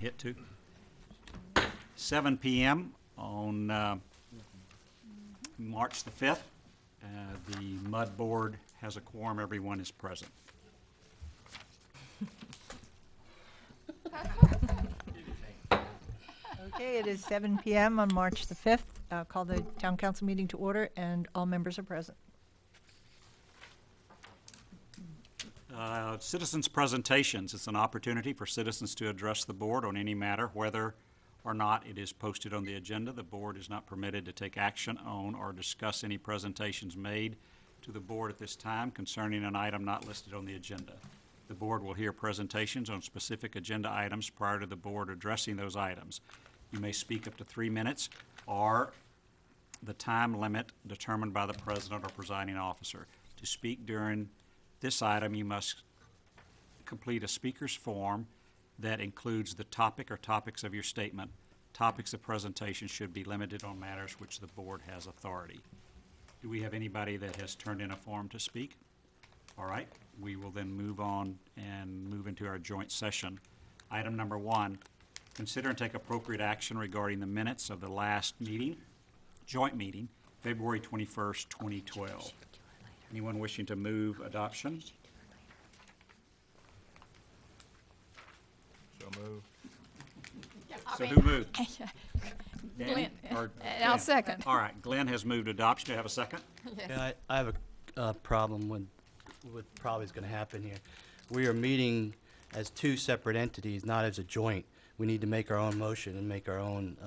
hit to. 7 p.m. on March the 5th. The MUD board has a quorum. Everyone is present. Okay, it is 7 p.m. on March the 5th. Call the town council meeting to order, and all members are present. Citizens' presentations. It's an opportunity for citizens to address the board on any matter, whether or not it is posted on the agenda. The board is not permitted to take action on or discuss any presentations made to the board at this time concerning an item not listed on the agenda. The board will hear presentations on specific agenda items prior to the board addressing those items. You may speak up to 3 minutes or the time limit determined by the president or presiding officer. To speak during this item, you must complete a speaker's form that includes the topic or topics of your statement. Topics of presentation should be limited on matters which the board has authority. Do we have anybody that has turned in a form to speak? All right, we will then move on and move into our joint session. Item number 1, consider and take appropriate action regarding the minutes of the last meeting, joint meeting, February 21st, 2012. Anyone wishing to move adoption? So moved. So who moved? Dan? Glenn. Or And I'll Glenn? second. All right, Glenn has moved adoption. Do I have a second? Yeah, I have a problem with probably is going to happen here. We are meeting as two separate entities, not as a joint. We need to make our own motion and make our own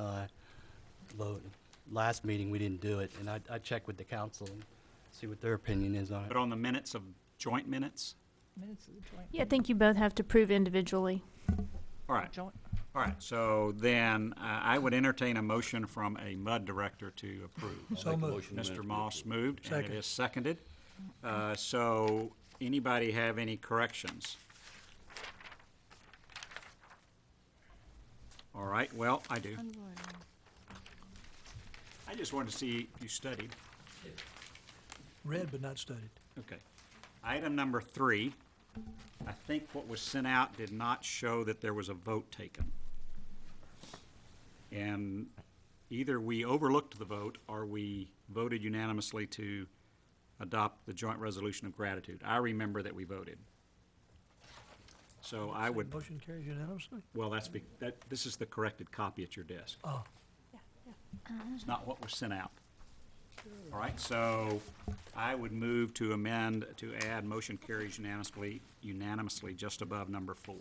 vote. Last meeting, we didn't do it, and I checked with the council and see what their opinion is on it. But on the minutes of joint minutes? Minutes of the joint. Yeah, I think you both have to prove individually. All right. Joint. All right, so then I would entertain a motion from a MUD director to approve. So moved. Mr. Moss moved, and Second. it is seconded. So anybody have any corrections? All right, well, I do. I just wanted to see if you studied. Read but not studied. Okay. Item number 3, I think what was sent out did not show that there was a vote taken. And either we overlooked the vote or we voted unanimously to adopt the joint resolution of gratitude. I remember that we voted. So I would, Motion carries unanimously? well, this is the corrected copy at your desk. Oh, It's not what was sent out. All right, so I would move to amend, to add motion carries unanimously just above number 4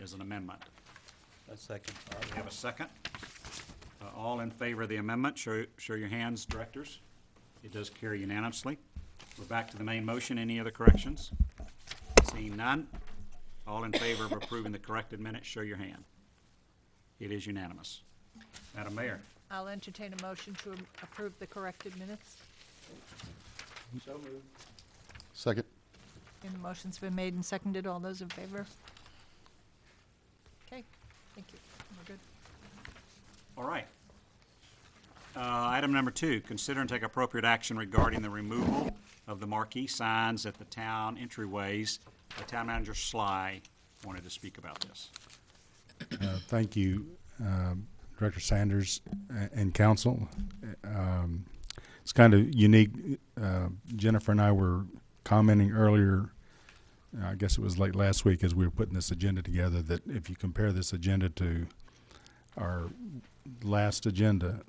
as an amendment. A second. We have a second. All in favor of the amendment, show your hands, directors. It does carry unanimously. We're back to the main motion. Any other corrections? Seeing none, all in favor of approving the corrected minutes, show your hand. It is unanimous. Madam Mayor. I'll entertain a motion to approve the corrected minutes. So moved. Second. And the motion's been made and seconded. All those in favor? Okay, thank you. We're good. All right. Item number 2, consider and take appropriate action regarding the removal of the marquee signs at the town entryways. Town Manager Sly wanted to speak about this. Thank you, Director Sanders and council. It's kind of unique. Jennifer and I were commenting earlier, I guess it was late last week as we were putting this agenda together, that if you compare this agenda to our last agenda,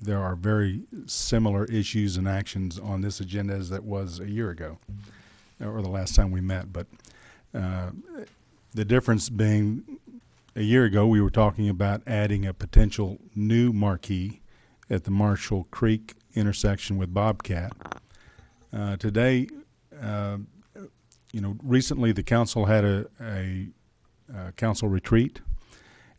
there are very similar issues and actions on this agenda as that was a year ago, or the last time we met. But the difference being, a year ago we were talking about adding a potential new marquee at the Marshall Creek intersection with Bobcat. Today, recently the council had a council retreat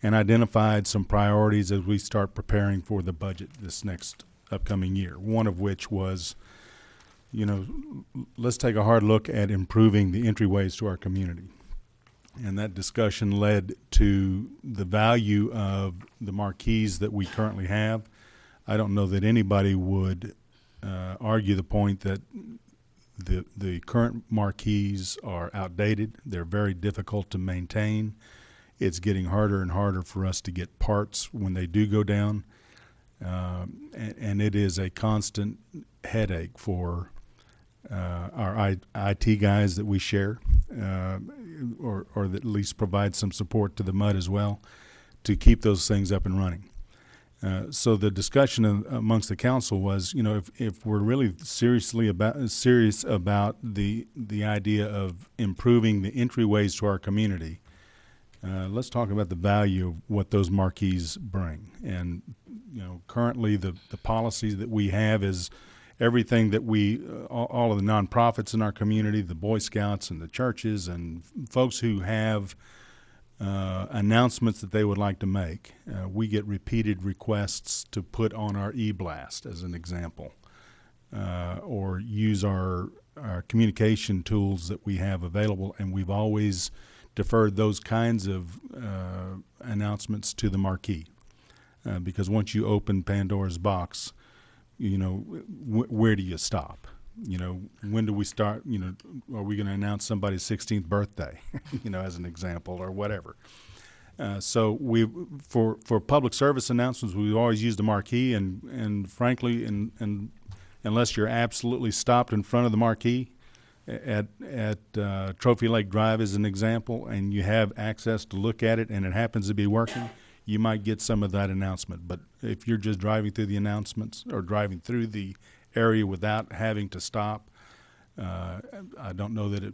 and identified some priorities as we start preparing for the budget this next upcoming year. One of which was, let's take a hard look at improving the entryways to our community. And that discussion led to the value of the marquees that we currently have. I don't know that anybody would argue the point that the current marquees are outdated. They're very difficult to maintain. it's getting harder and harder for us to get parts when they do go down. And it is a constant headache for our IT guys that we share, or that at least provide some support to the MUD as well, to keep those things up and running. So the discussion amongst the council was, if we're really serious about the idea of improving the entryways to our community, let's talk about the value of what those marquees bring. And currently the policies that we have is everything that all of the nonprofits in our community, the Boy Scouts and the churches and folks who have announcements that they would like to make. We get repeated requests to put on our e-blast, as an example, or use our communication tools that we have available, and we've always deferred those kinds of announcements to the marquee, because once you open Pandora's box, where do you stop? When do we start? Are we going to announce somebody's 16th birthday, as an example, or whatever? So for public service announcements, we've always used the marquee, and frankly, unless you're absolutely stopped in front of the marquee at Trophy Lake Drive, as an example, and you have access to look at it, and it happens to be working, you might get some of that announcement. But if you're just driving through the announcements or driving through the area without having to stop, I don't know that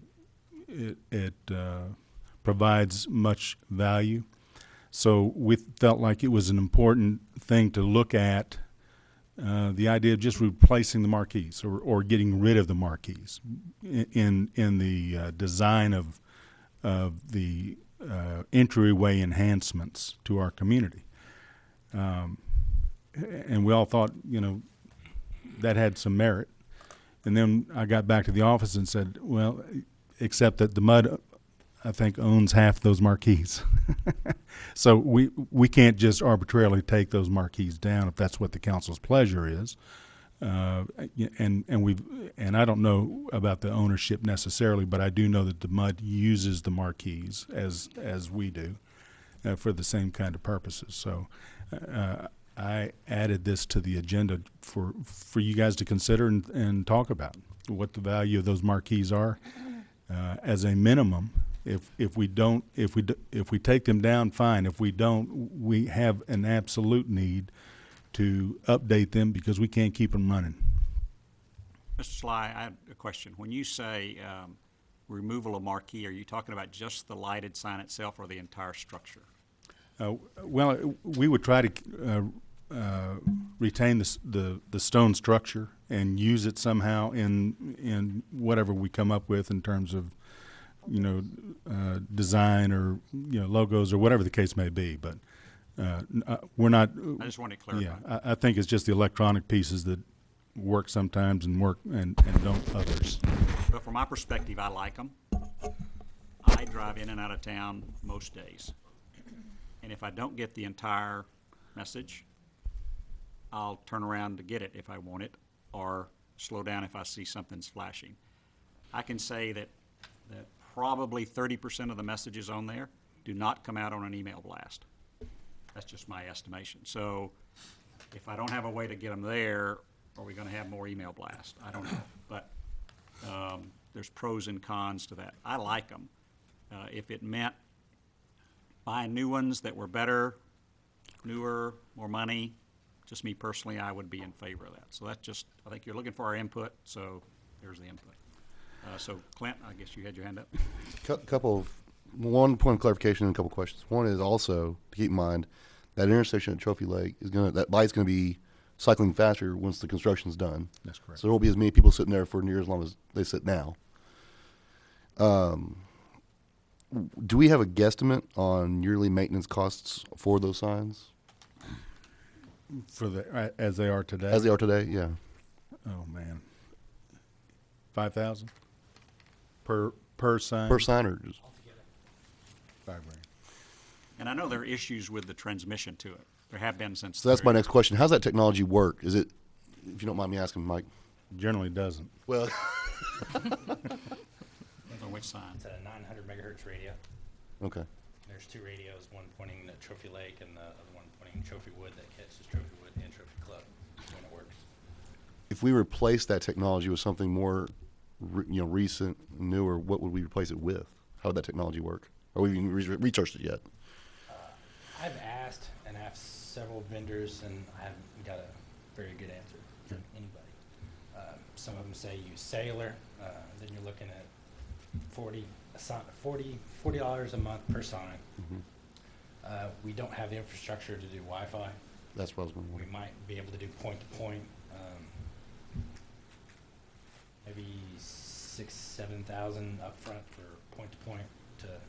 it provides much value. So we felt like it was an important thing to look at, the idea of just replacing the marquees or getting rid of the marquees in the design of the entryway enhancements to our community. And we all thought, that had some merit. And then I got back to the office and said, well, except that the MUD, I think, owns half those marquees. So we can't just arbitrarily take those marquees down if that's what the council's pleasure is. And I don't know about the ownership necessarily, but I do know that the MUD uses the marquees as we do, for the same kind of purposes. So I added this to the agenda for you guys to consider and talk about what the value of those marquees are. As a minimum, if we take them down, fine. If we don't, we have an absolute need to update them because we can't keep them running. Mr. Sly, I have a question. When you say removal of marquee, are you talking about just the lighted sign itself or the entire structure? Well, we would try to retain the stone structure and use it somehow in whatever we come up with in terms of design or logos or whatever the case may be. But we're not. I just wanted to clarify. Yeah, I think it's just the electronic pieces that work sometimes and work and don't others. But from my perspective, I like them. I drive in and out of town most days. And if I don't get the entire message, I'll turn around to get it if I want it, or slow down if I see something's flashing. I can say that probably 30% of the messages on there do not come out on an email blast. That's just my estimation. So if I don't have a way to get them there, are we going to have more email blast? I don't know. But there's pros and cons to that. I like them. If it meant buying new ones that were better, newer, more money, just me personally, I would be in favor of that. So that's just, I think you're looking for our input, so there's the input. So Clint, I guess you had your hand up. One point of clarification and a couple questions. One is also to keep in mind that intersection at Trophy Lake that light's gonna be cycling faster once the construction's done. That's correct. So there won't be as many people sitting there for near as long as they sit now. Do we have a guesstimate on yearly maintenance costs for those signs For as they are today. as they are today? Yeah. Oh man, 5,000 per sign. Per sign or just? $5,000. And I know there are issues with the transmission to it. There have been since. So that's the my very- next question. How's that technology work? Is it, if you don't mind me asking, Mike? Generally doesn't. Well, Depends on which sign. It's a 900 megahertz radio. okay. There's two radios, one pointing at Trophy Lake and the other one pointing Trophy Wood that catches Trophy Wood and Trophy Club when it works. If we replace that technology with something more, recent, newer, what would we replace it with? How would that technology work? Or we even researched it yet? I've asked and asked several vendors, and I haven't got a very good answer from anybody. Some of them say use cellular. Then you're looking at $40 a month per sign. We don't have the infrastructure to do Wi-Fi. That's what I was going to We wonder. might be able to do point-to-point, maybe 6,000-7,000 upfront for point-to-point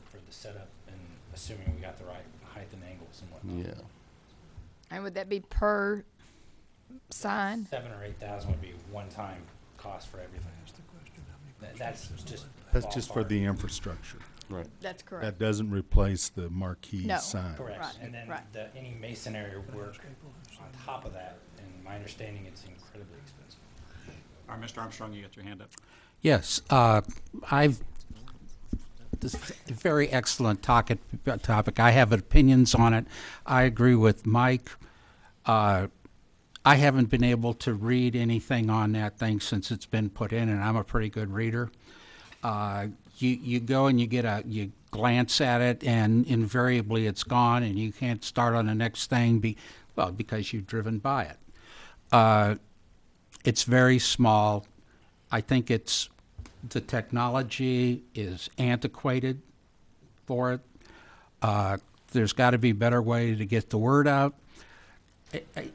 for the setup, and assuming we got the right height and angles and whatnot. Yeah. And would that be per sign? 7,000 or 8,000 would be one-time cost for everything. Ask the question, how many That's questions just That's just for ballpark. the infrastructure. Right. That's That correct. doesn't replace the marquee No. sign. Correct. Right, And then right. any masonry work Landscape on top of that, and my understanding it's incredibly expensive. All right, Mr. Armstrong, you got your hand up. Yes, this is a very excellent topic. I have opinions on it. I agree with Mike. I haven't been able to read anything on that thing since it's been put in, and I'm a pretty good reader. You go and you glance at it, and invariably it's gone, and you can't start on the next thing because you've driven by it. It's very small. I think the technology is antiquated for it. There's got to be a better way to get the word out.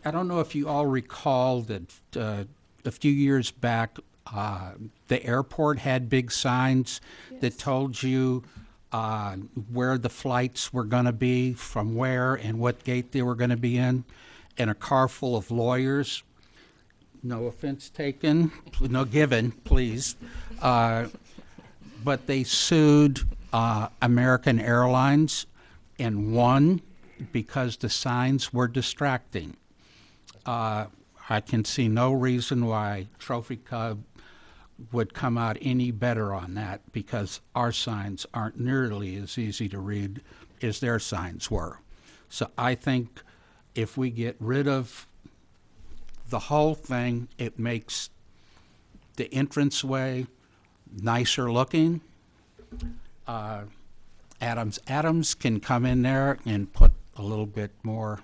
I don't know if you all recall that a few years back, the airport had big signs that told you where the flights were going to be, from where, and what gate they were going to be in, and a car full of lawyers. No offense taken, no given, please. But they sued American Airlines and won because the signs were distracting. I can see no reason why Trophy Club would come out any better on that, because our signs aren't nearly as easy to read as their signs were. So I think if we get rid of the whole thing, it makes the entranceway nicer looking. Adams can come in there and put a little bit more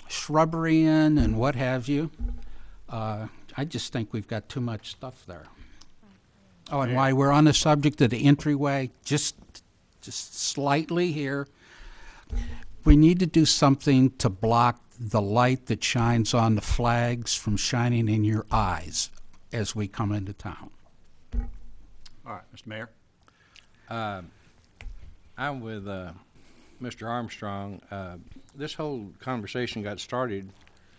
shrubbery in and what have you. I just think we've got too much stuff there. Oh, and while we're on the subject of the entryway, just slightly here, we need to do something to block the light that shines on the flags from shining in your eyes as we come into town. All right, Mr. Mayor. I'm with Mr. Armstrong. This whole conversation got started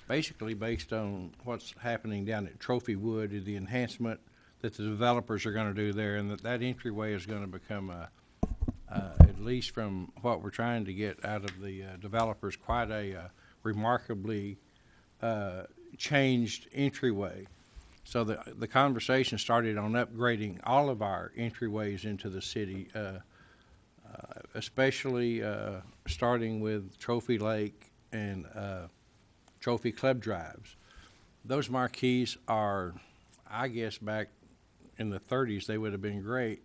basically based on what's happening down at Trophy Wood, the enhancement that the developers are going to do there, and that entryway is going to become, at least from what we're trying to get out of the developers, quite a remarkably changed entryway. So the conversation started on upgrading all of our entryways into the city, especially starting with Trophy Lake and Trophy Club drives. Those marquees are, I guess back in the 30s, they would have been great.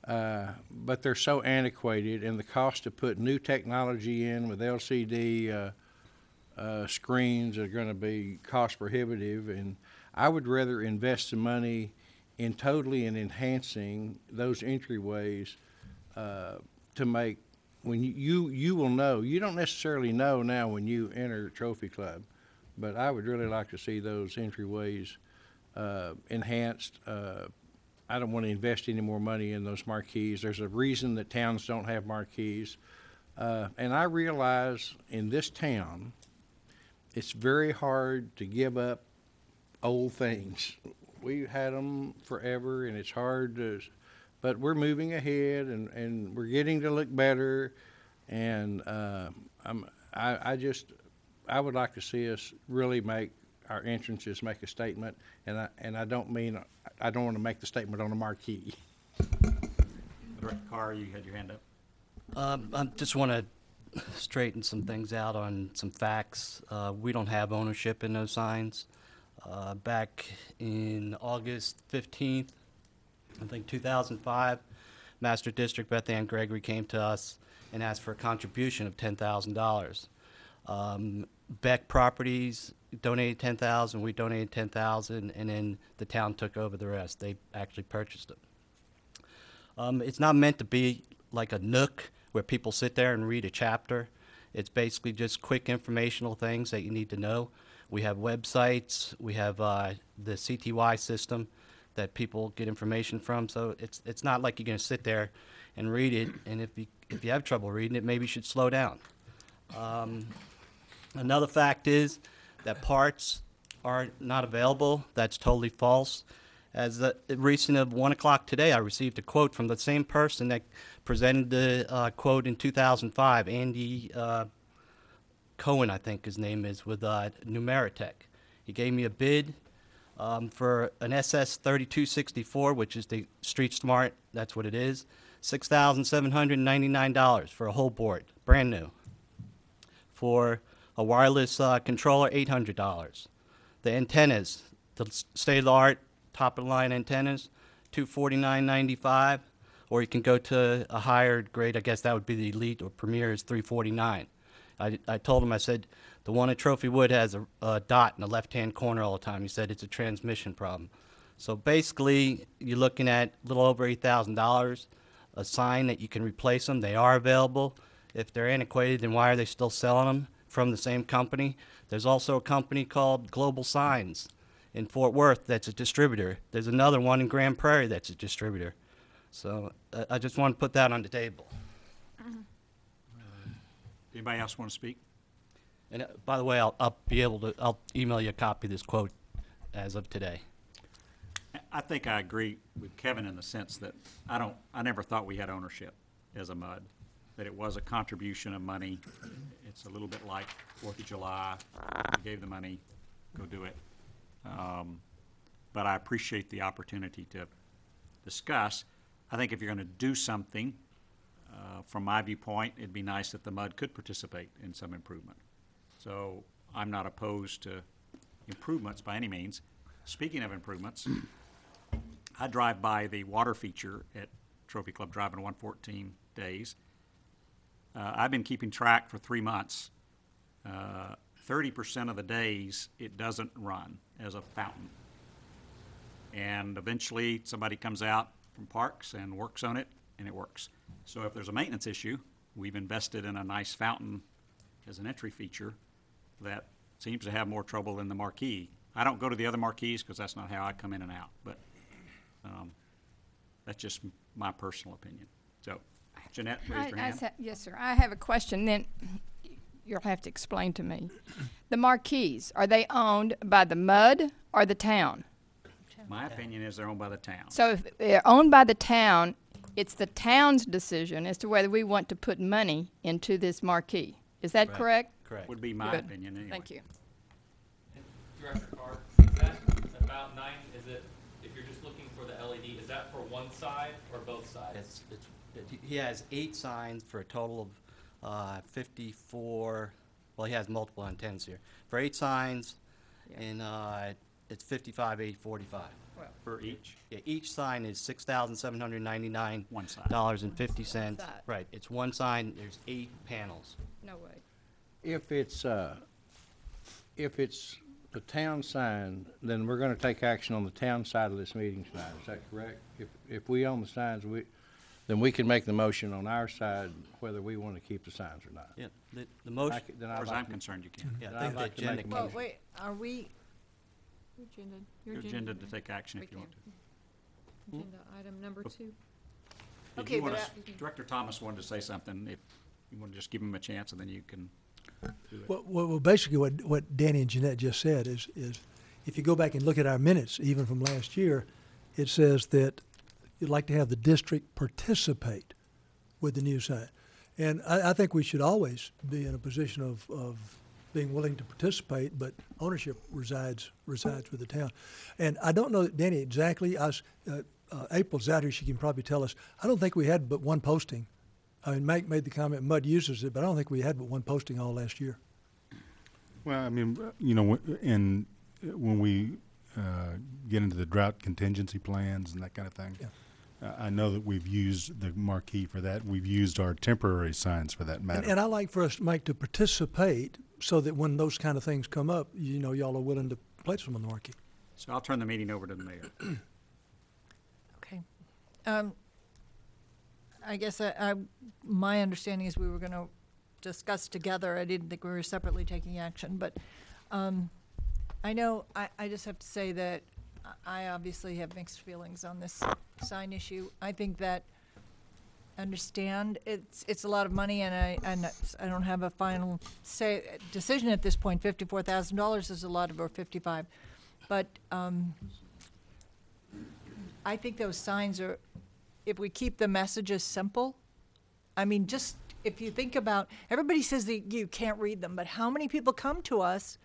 But they're so antiquated, and the cost to put new technology in with LCD screens are going to be cost prohibitive, and I would rather invest the money in totally in enhancing those entryways to make, when you will know, you don't necessarily know now when you enter Trophy Club, but I would really like to see those entryways enhanced. I don't want to invest any more money in those marquees. There's a reason that towns don't have marquees. And I realize in this town, it's very hard to give up old things. We've had them forever, and it's hard to, but we're moving ahead, and we're getting to look better. And I would like to see us really make our entrances make a statement, and I don't mean, I don't want to make the statement on a marquee. Director Carr, you had your hand up. I just want to straighten some things out on some facts. We don't have ownership in those signs. Back in August 15th, I think 2005, Master District Beth Ann Gregory came to us and asked for a contribution of $10,000. Beck Properties donated $10,000, we donated $10,000, and then the town took over the rest. They actually purchased it. It's not meant to be like a Nook where people sit there and read a chapter. It's basically just quick informational things that you need to know. We have websites, we have the CTY system that people get information from, so it's not like you're going to sit there and read it, and if you have trouble reading it, maybe you should slow down. Another fact is that parts are not available. That's totally false. As the recent of 1 o'clock today, I received a quote from the same person that presented the quote in 2005, Andy Cohen, I think his name is, with Numeritech. He gave me a bid for an SS3264, which is the Street Smart, that's what it is, $6,799 for a whole board, brand new. For a wireless controller, $800. The antennas, the state-of-the-art, top-of-the-line antennas, $249.95, or you can go to a higher grade. I guess that would be the Elite or Premier is $349. I told him, I said, the one at Trophy Wood has a dot in the left-hand corner all the time. He said it's a transmission problem. So basically, you're looking at a little over $8,000, a sign that you can replace them. They are available. If they're antiquated, then why are they still selling them from the same company? There's also a company called Global Signs in Fort Worth that's a distributor. There's another one in Grand Prairie that's a distributor. So I just want to put that on the table. Anybody else want to speak? And by the way, I'll email you a copy of this quote as of today. I think I agree with Kevin in the sense that I never thought we had ownership as a MUD, that it was a contribution of money. It's a little bit like 4th of July. We gave the money, go do it. But I appreciate the opportunity to discuss. I think if you're going to do something, from my viewpoint, it'd be nice if the MUD could participate in some improvement. So I'm not opposed to improvements by any means. Speaking of improvements, I drive by the water feature at Trophy Club Drive in 114 days. I've been keeping track for 3 months. 30% of the days it doesn't run as a fountain. And eventually somebody comes out from Parks and works on it, and it works. So if there's a maintenance issue, we've invested in a nice fountain as an entry feature that seems to have more trouble than the marquee. I don't go to the other marquees because that's not how I come in and out, but that's just my personal opinion. So, Jeanette, raise your hand. Yes, sir. I have a question. Then you'll have to explain to me. The marquees, are they owned by the MUD or the town? My opinion is they're owned by the town. So if they're owned by the town, it's the town's decision as to whether we want to put money into this marquee. Is that Right. correct? Correct. Would be my Good. opinion anyway. Thank you. Director Carr, is that about 9, is it, if you're just looking for the LED, is that for one side or both sides? He has 8 signs for a total of 54, well, he has multiple antennas here. For 8 signs, and it's 55, 8, 45. For each? Yeah, each sign is $6,799. One side. $50. Side. Right, it's one sign, there's 8 panels. No way. If it's the town sign, then we're gonna take action on the town side of this meeting tonight, is that correct? If we own the signs, then we can make the motion on our side whether we wanna keep the signs or not. Yeah, the motion, Then As I'd far as like I'm to- concerned, you can. yeah, then I think I'd the like to make agenda a came. Well, motion. wait, are we, Your agenda to take action if you want to. Agenda item number 2. If Okay, you want but to, Director Thomas wanted to say something. If you want to just give him a chance, and then you can do it. Well, basically what Danny and Jeanette just said is if you go back and look at our minutes, even from last year, it says that you'd like to have the district participate with the new sign. And I think we should always be in a position of being willing to participate, but ownership resides with the town. And I don't know, Danny, exactly. April's out here; she can probably tell us. I don't think we had but one posting I mean, Mike made the comment Mud uses it, but I don't think we had but one posting all last year. Well, I mean, you know, when we get into the drought contingency plans and that kind of thing, I know that we've used the marquee for that. We've used our temporary signs for that matter. And I like for us, Mike, to participate so that when those kind of things come up, you know, y'all are willing to place them on the marquee. So I'll turn the meeting over to the mayor. Okay. I guess my understanding is we were going to discuss together. I didn't think we were separately taking action, but I know I just have to say that I obviously have mixed feelings on this sign issue. I think that understand it's a lot of money, and I don't have a final decision at this point. $54,000 is a lot, or 55, but I think those signs are, if we keep the messages simple, I mean, just if you think about, everybody says that you can't read them, but how many people come to us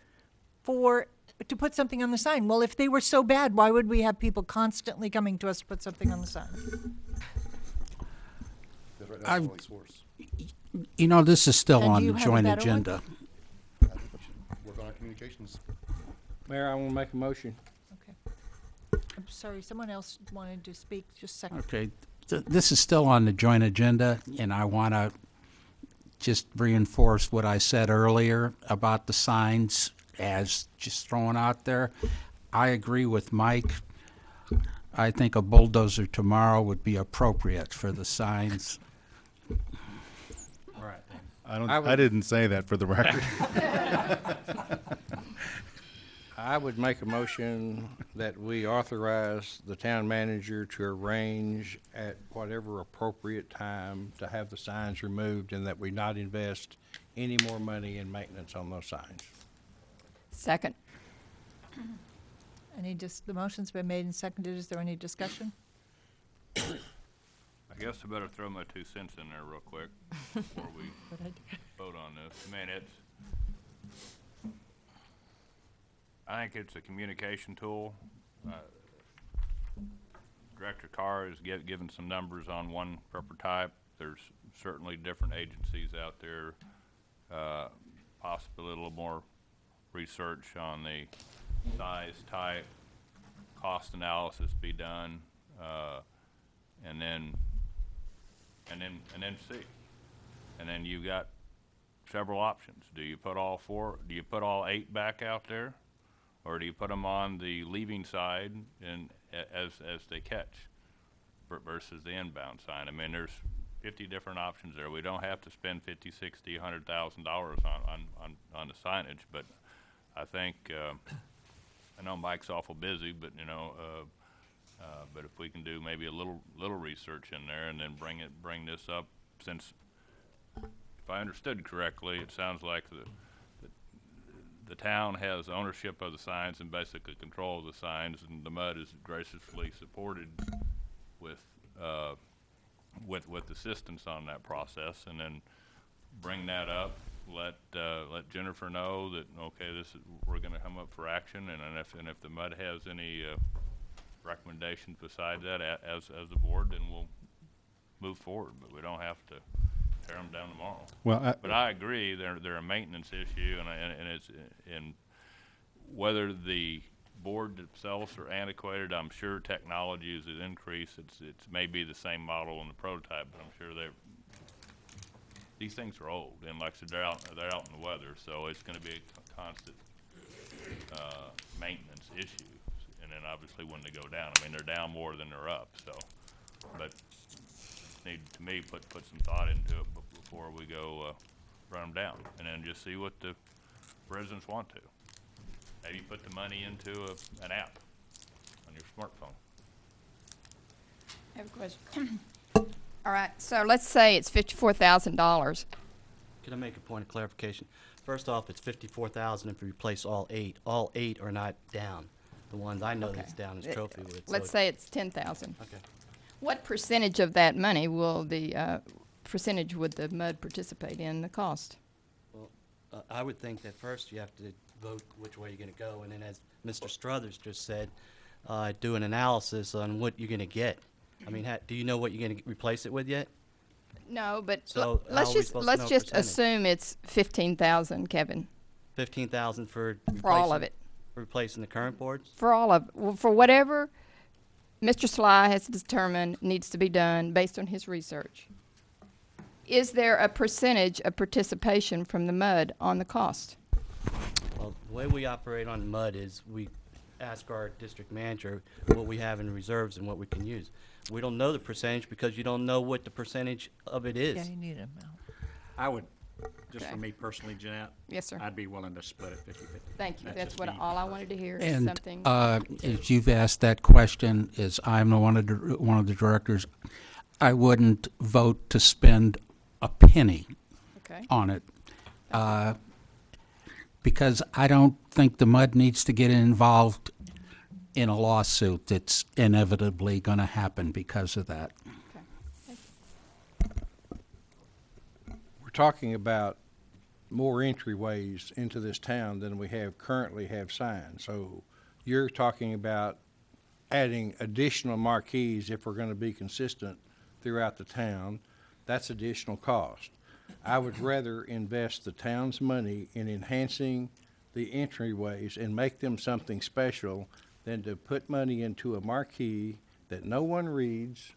to put something on the sign? Well, if they were so bad, why would we have people constantly coming to us to put something on the sign? Because right now it's the only source. You know, this is still And on you the have a joint better one? agenda. I think we should work on our communications. Mayor, I want to make a motion. Okay. I'm sorry, someone else wanted to speak. Just a second. Okay, this is still on the joint agenda, and I want to just reinforce what I said earlier about the signs as just thrown out there. I agree with Mike. I think a bulldozer tomorrow would be appropriate for the signs. All right. I didn't say that for the record. I would make a motion that we authorize the town manager to arrange at whatever appropriate time to have the signs removed, and that we not invest any more money in maintenance on those signs. Second. The motion's been made and seconded. Is there any discussion? I guess I better throw my 2 cents in there real quick before we vote on this. I mean, I think it's a communication tool. Director Carr has given some numbers on one prototype. There's certainly different agencies out there, possibly a little more research on the size, type, cost analysis be done, and then see. And then you've got several options. Do you put all 4? Do you put all 8 back out there, or do you put them on the leaving side and as they catch versus the inbound sign? I mean, there's 50 different options there. We don't have to spend $50, $60, $100,000 on the signage, but I think I know Mike's awful busy, but but if we can do maybe a little research in there and then bring this up, since if I understood correctly, it sounds like the town has ownership of the signs and basically control of the signs, and the MUD is graciously supported with assistance on that process, and then bring that up. Let Jennifer know that okay, we're going to come up for action, and if the MUD has any recommendations besides that as a board, then we'll move forward. But we don't have to tear them down tomorrow. Well, but I agree, they're a maintenance issue, and whether the board themselves are antiquated, I'm sure technology has increased. It's maybe the same model in the prototype, but I'm sure these things are old, and like I said, they're out in the weather, so it's going to be a constant maintenance issue. And then obviously when they go down, I mean, they're down more than they're up. So, but need to me put some thought into it before we go run them down, and then just see what the residents want to. Maybe put the money into an app on your smartphone. I have a question. All right, so let's say it's $54,000. Can I make a point of clarification? First off, it's $54,000 if we replace all 8. All 8 are not down. The ones I know that's down is Trophy Wood. Let's say it's $10,000. Okay. What percentage of that money will the percentage would the MUD participate in the cost? Well, I would think that first you have to vote which way you're going to go, and then as Mr. Struthers just said, do an analysis on what you're going to get. I mean, do you know what you're going to replace it with yet? No, but So how let's are we just supposed to know just percentage? assume it's 15,000, Kevin, 15,000 for for all of it. replacing the current boards? For all of for whatever Mr. Sly has determined needs to be done based on his research. Is there a percentage of participation from the MUD on the cost? Well, the way we operate on MUD is we ask our district manager what we have in reserves and what we can use. We don't know the percentage because you don't know what the percentage of it is. Yeah, you need a amount. I would, just for Okay. me personally, Jeanette. Yes, sir. I'd be willing to split it 50/50. Thank you. That's just what me. all I wanted to hear. Is And something. as you've asked that question, as I'm one of the directors, I wouldn't vote to spend a penny Okay. on it, because I don't think the MUD needs to get involved in a lawsuit that's inevitably going to happen because of that. We're talking about more entryways into this town than we currently have signs. So you're talking about adding additional marquees if we're going to be consistent throughout the town. That's additional cost. I would rather invest the town's money in enhancing the entryways and make them something special than to put money into a marquee that no one reads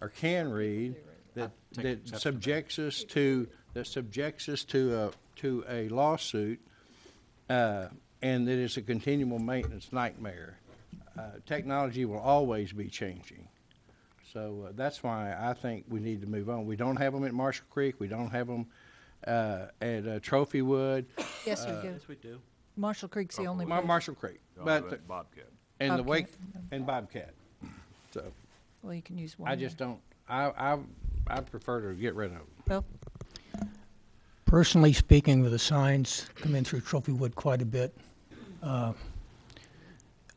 or can read, that subjects us to a lawsuit, and that is a continual maintenance nightmare. Technology will always be changing. So that's why I think we need to move on. We don't have them at Marshall Creek. We don't have them at Trophy Wood. Yes, we do. Yes, we do. Marshall Creek's the only place. Marshall Creek, but Bobcat. and the Wake Bobcat. and Bobcat. So Well, you can use one. I just don't. I prefer to get rid of them. Well, Personally speaking, with the signs come in through Trophy Wood quite a bit.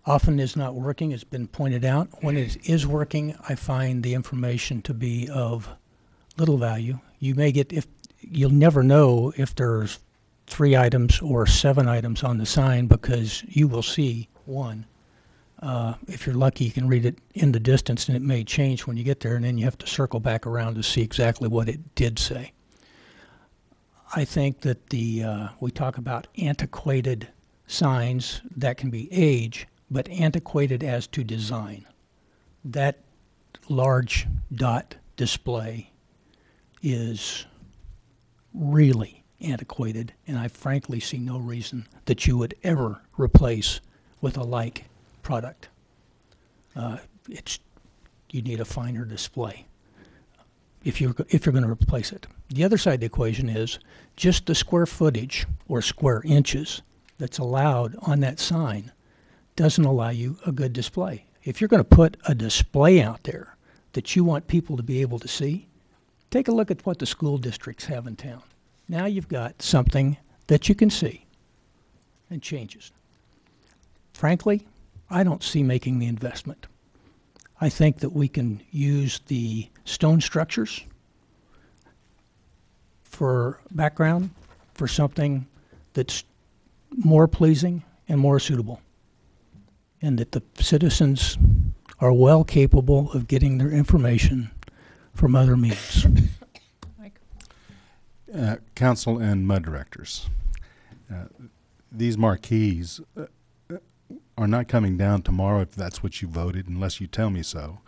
Often is not working, it's been pointed out. When it is working, I find the information to be of little value. You may get, you'll never know if there's 3 items or 7 items on the sign because you will see one. If you're lucky, you can read it in the distance and it may change when you get there, and then you have to circle back around to see exactly what it did say. I think that we talk about antiquated signs that can be age, but antiquated as to design. That large dot display is really antiquated, and I frankly see no reason that you would ever replace with a like product. You need a finer display if you're going to replace it. The other side of the equation is just the square footage or square inches that's allowed on that sign doesn't allow you a good display. If you're going to put a display out there that you want people to be able to see, take a look at what the school districts have in town. Now you've got something that you can see and changes. Frankly, I don't see making the investment. I think that we can use the stone structures for background for something that's more pleasing and more suitable, and that the citizens are well capable of getting their information from other means. Mike? Council and MUD directors, these marquees are not coming down tomorrow if that's what you voted, unless you tell me so.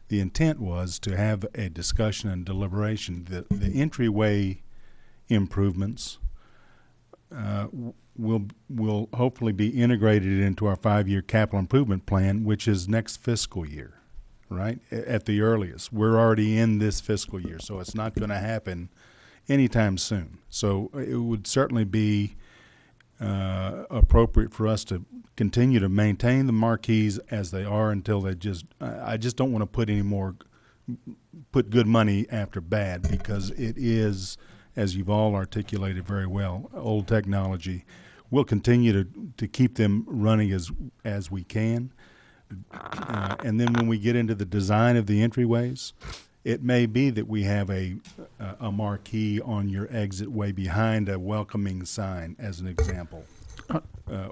The intent was to have a discussion and deliberation. The entryway improvements will hopefully be integrated into our 5-year capital improvement plan, which is next fiscal year, right? At the earliest. We're already in this fiscal year, so it's not going to happen anytime soon. So it would certainly be appropriate for us to continue to maintain the marquees as they are until they I just don't want to put good money after bad, because it is, as you've all articulated very well, old technology. We'll continue to keep them running as we can. And then when we get into the design of the entryways, it may be that we have a marquee on your exit way behind a welcoming sign, as an example,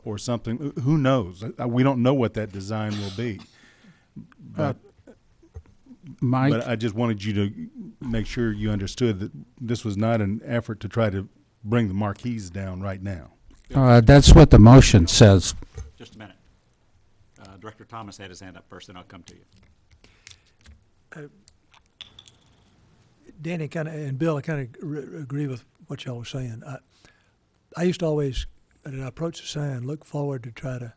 or something. Who knows? We don't know what that design will be. But Mike? But I just wanted you to make sure you understood that this was not an effort to try to bring the marquees down right now. That's what the motion says. Just a minute. Director Thomas had his hand up first, then I'll come to you. Danny and Bill, I kind of agree with what y'all were saying. I used to always, when I approach the sign, look forward to try to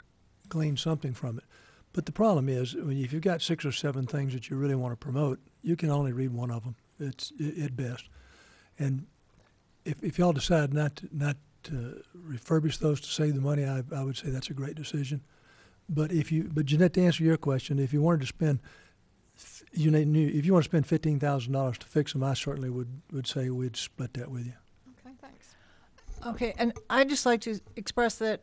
glean something from it. But the problem is, if you've got 6 or 7 things that you really want to promote, you can only read one of them. It's at best. And if y'all decide not to refurbish those to save the money, I would say that's a great decision. But Jeanette, to answer your question, if you wanted to spend, if you want to spend $15,000 to fix them, I certainly would say we'd split that with you. Okay, thanks. Okay, and I'd just like to express that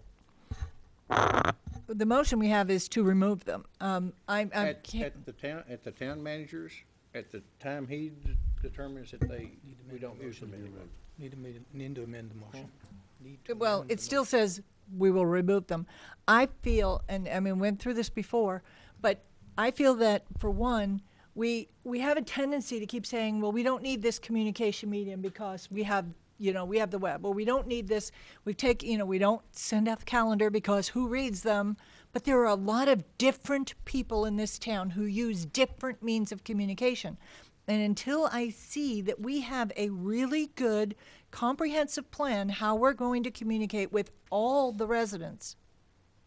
the motion we have is to remove them. At the town managers, at the time he determines that we don't use them anymore. Need to amend the motion. Well, it still says we will remove them. I feel, and I mean, went through this before, but I feel that, for one, we have a tendency to keep saying, well, we don't need this communication medium because we have the web, or we don't need this. We don't send out the calendar because who reads them? But there are a lot of different people in this town who use different means of communication. And until I see that we have a really good, comprehensive plan how we're going to communicate with all the residents,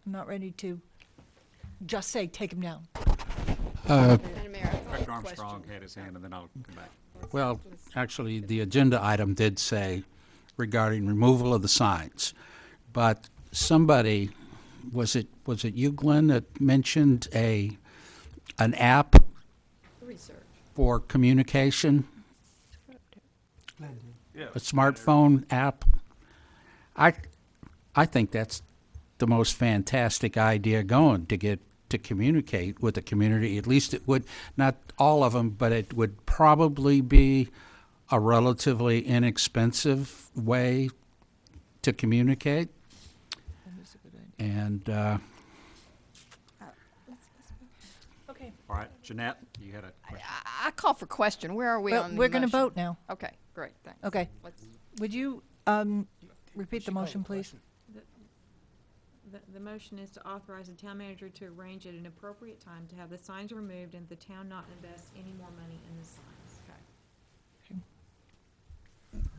I'm not ready to just say, take them down. Director Armstrong had his hand, and then I'll come back. Well, actually, the agenda item did say regarding removal of the signs. But somebody, was it you, Glenn, that mentioned an app for communication? A smartphone app? I think that's the most fantastic idea going, to get to communicate with the community. At least it would, not all of them, but it would probably be a relatively inexpensive way to communicate. And Okay. All right, Jeanette, you had a question. I call for question. Where are we Well, on the we're going to motion? vote now. Okay, great, thanks. Okay. Let's- Would you repeat the motion, please? The motion is to authorize the town manager to arrange at an appropriate time to have the signs removed and the town not invest any more money in the signs. Okay.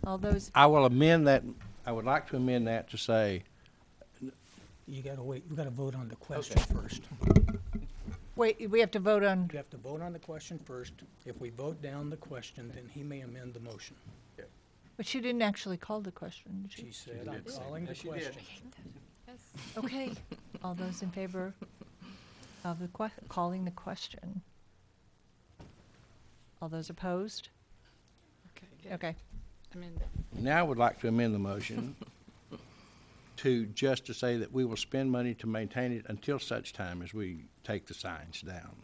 All those, I will amend that, I would like to amend that to say, You gotta wait, we gotta vote on the question first. wait, we have to vote on, You have to vote on the question first. If we vote down the question, then he may amend the motion. but she didn't actually call the question, did She she? said, I'm calling the question. Okay. All those in favor of calling the question? All those opposed? Okay, good. Okay. Amend it. now I would like to amend the motion to say that we will spend money to maintain it until such time as we take the signs down,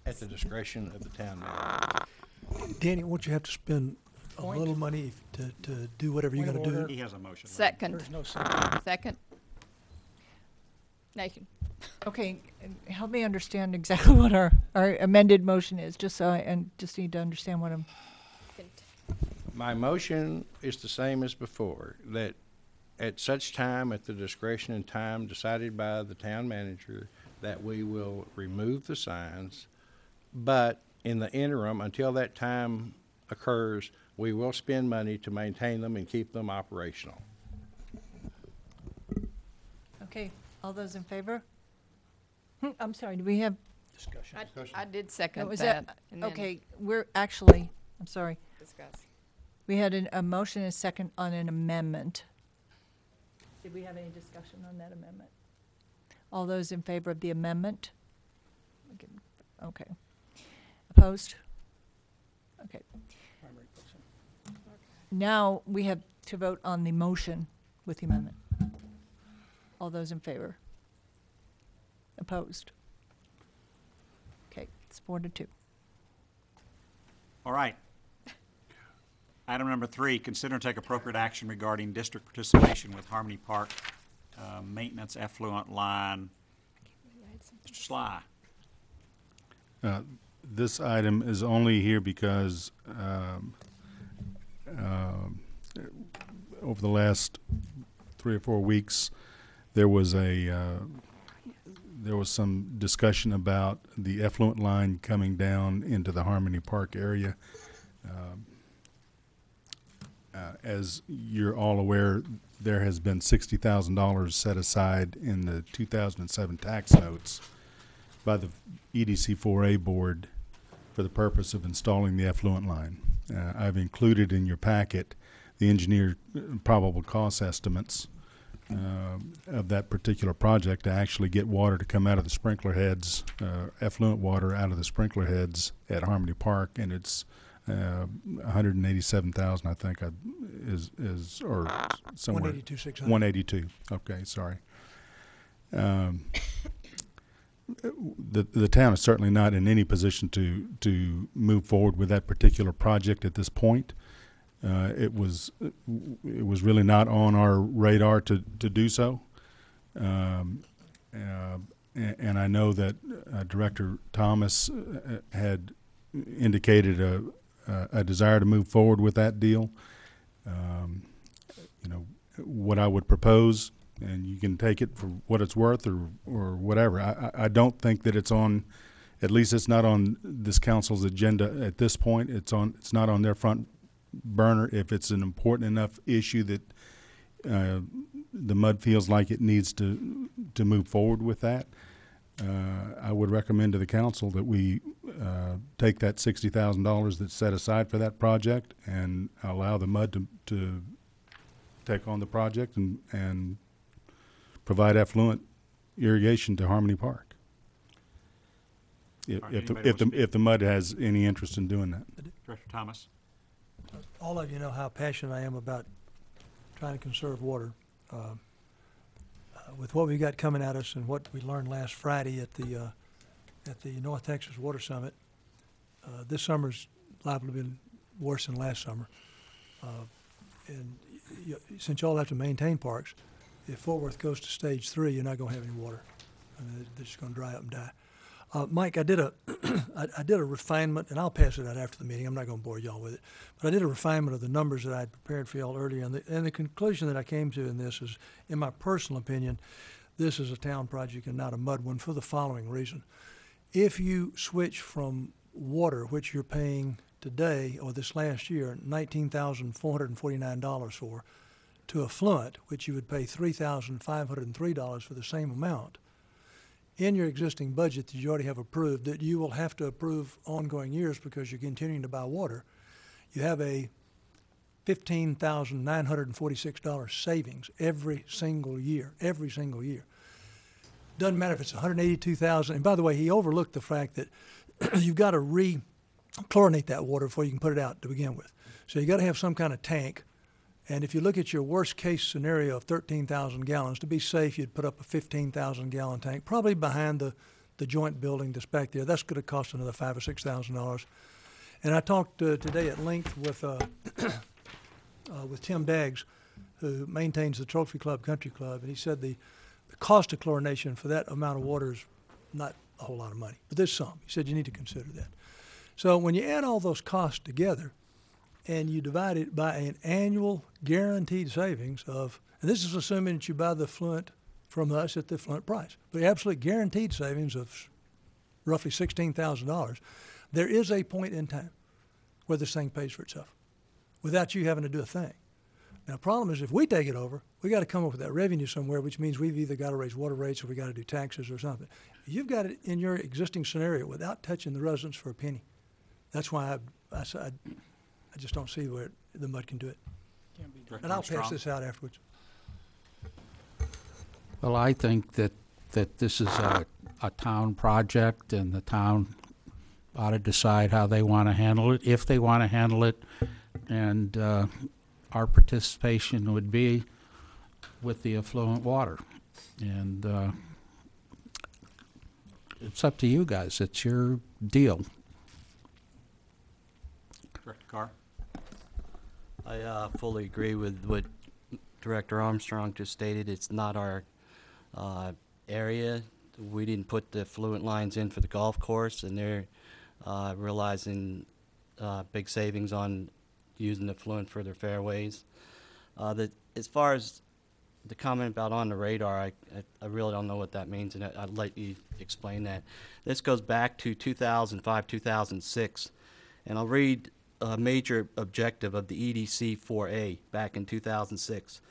at the discretion of the town manager. Danny, won't you have to spend a little money to do whatever you Point gotta of do? order. He has a motion. Second. There's no second. Second. Nathan. Okay, help me understand exactly what our amended motion is, just so and just need to understand what I'm, My motion is the same as before, that at such time, at the discretion and time decided by the town manager, that we will remove the signs, but in the interim, until that time occurs, we will spend money to maintain them and keep them operational. okay, all those in favor? I'm sorry, do we have, Discussion. I did second was that. that, and then okay, we're actually, I'm sorry, Discuss. we had a motion and a second on an amendment. Did we have any discussion on that amendment? All those in favor of the amendment? Okay. Opposed? Okay. Primary person. Now we have to vote on the motion with the amendment. All those in favor? Opposed? Okay, it's 4-2. All right. Item number 3, consider and take appropriate action regarding district participation with Harmony Park maintenance effluent line. Mr. Sly. this item is only here because over the last 3 or 4 weeks, there was some discussion about the effluent line coming down into the Harmony Park area. As you're all aware, there has been $60,000 set aside in the 2007 tax notes by the EDC 4A board for the purpose of installing the effluent line. I've included in your packet the engineer probable cost estimates of that particular project to actually get water to come out of the sprinkler heads, effluent water out of the sprinkler heads at Harmony Park, and it's $187,000, I think, is or somewhere. 182,600. 182. Okay, sorry. The town is certainly not in any position to move forward with that particular project at this point. It was really not on our radar to do so, and I know that Director Thomas had indicated a desire to move forward with that deal. What I would propose, and you can take it for what it's worth or whatever. I don't think that it's on, at least it's not on this council's agenda at this point. It's not on their front burner. If it's an important enough issue that the MUD feels like it needs to move forward with that, I would recommend to the council that we take that $60,000 that's set aside for that project and allow the MUD to take on the project and provide affluent irrigation to Harmony Park. If the MUD has any interest in doing that. Director Thomas? All of you know how passionate I am about trying to conserve water. With what we got coming at us and what we learned last Friday at the North Texas Water Summit, this summer's liable to be worse than last summer. Since y'all have to maintain parks, if Fort Worth goes to stage 3, you're not going to have any water. I mean, they're just going to dry up and die. Mike, I did a refinement, and I'll pass it out after the meeting. I'm not going to bore y'all with it, but I did a refinement of the numbers that I had prepared for y'all earlier, and the conclusion that I came to in this is, in my personal opinion, this is a town project and not a MUD one for the following reason. If you switch from water, which you're paying today or this last year $19,449 for, to affluent, which you would pay $3,503 for the same amount, in your existing budget that you already have approved, that you will have to approve ongoing years because you're continuing to buy water, you have a $15,946 savings every single year. Doesn't matter if it's $182,000. And by the way, he overlooked the fact that you've got to re-chlorinate that water before you can put it out to begin with. So you got to have some kind of tank. And if you look at your worst case scenario of 13,000 gallons, to be safe, you'd put up a 15,000 gallon tank, probably behind the joint building that's back there. That's going to cost another $5,000 or $6,000. And I talked today at length with Tim Daggs, who maintains the Trophy Club Country Club, and he said the cost of chlorination for that amount of water is not a whole lot of money, but there's some. He said you need to consider that. So when you add all those costs together, and you divide it by an annual guaranteed savings of, and this is assuming that you buy the effluent from us at the effluent price, but absolute guaranteed savings of roughly $16,000, there is a point in time where this thing pays for itself without you having to do a thing. Now, the problem is if we take it over, we got to come up with that revenue somewhere, which means we've either got to raise water rates or we got to do taxes or something. You've got it in your existing scenario without touching the residents for a penny. That's why I just don't see where the MUD can do it. And I'll pass this out afterwards. Well, I think that this is a town project, and the town ought to decide how they want to handle it, if they want to handle it, and our participation would be with the effluent water. And it's up to you guys. It's your deal. Director Carr? I fully agree with what Director Armstrong just stated. It's not our area. We didn't put the effluent lines in for the golf course, and realizing big savings on using the fluent for their fairways. As far as the comment about on the radar, I really don't know what that means, and I'd let you explain that. This goes back to 2005, 2006, and I'll read a major objective of the EDC 4A back in 2006,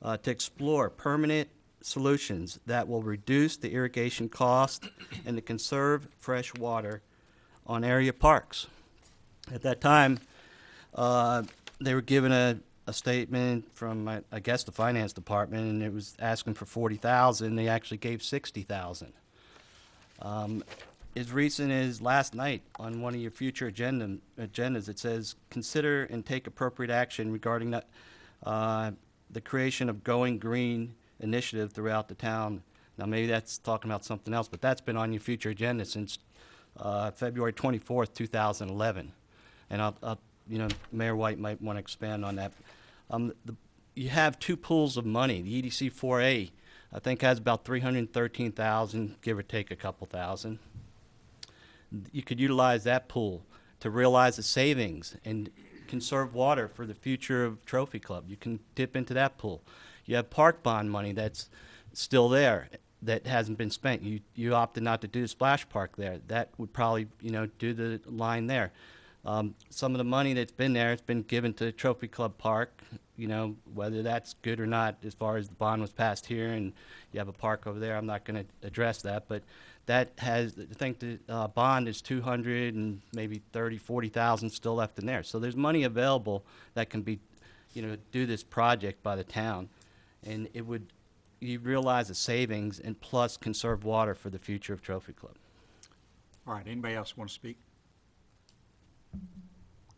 to explore permanent solutions that will reduce the irrigation cost and to conserve fresh water on area parks. At that time, they were given a statement from, I guess, the finance department, and it was asking for $40,000. They actually gave $60,000. As recent as last night, on one of your future agendas, it says, consider and take appropriate action regarding the creation of Going Green initiative throughout the town. Now, maybe that's talking about something else, but that's been on your future agenda since February 24th, 2011. And Mayor White might want to expand on that. You have two pools of money. The EDC 4A, I think, has about $313,000, give or take a couple thousand. You could utilize that pool to realize the savings and conserve water for the future of Trophy Club. You can dip into that pool. You have park bond money that's still there that hasn't been spent. You opted not to do the splash park there. That would probably, do the line there. Some of the money that's been there has been given to Trophy Club Park, whether that's good or not as far as the bond was passed here and you have a park over there. I'm not going to address that, but that has, I think the bond is $200 and maybe $40,000 still left in there. So there's money available that can be, do this project by the town, and you realize the savings and plus conserve water for the future of Trophy Club. All right, anybody else want to speak?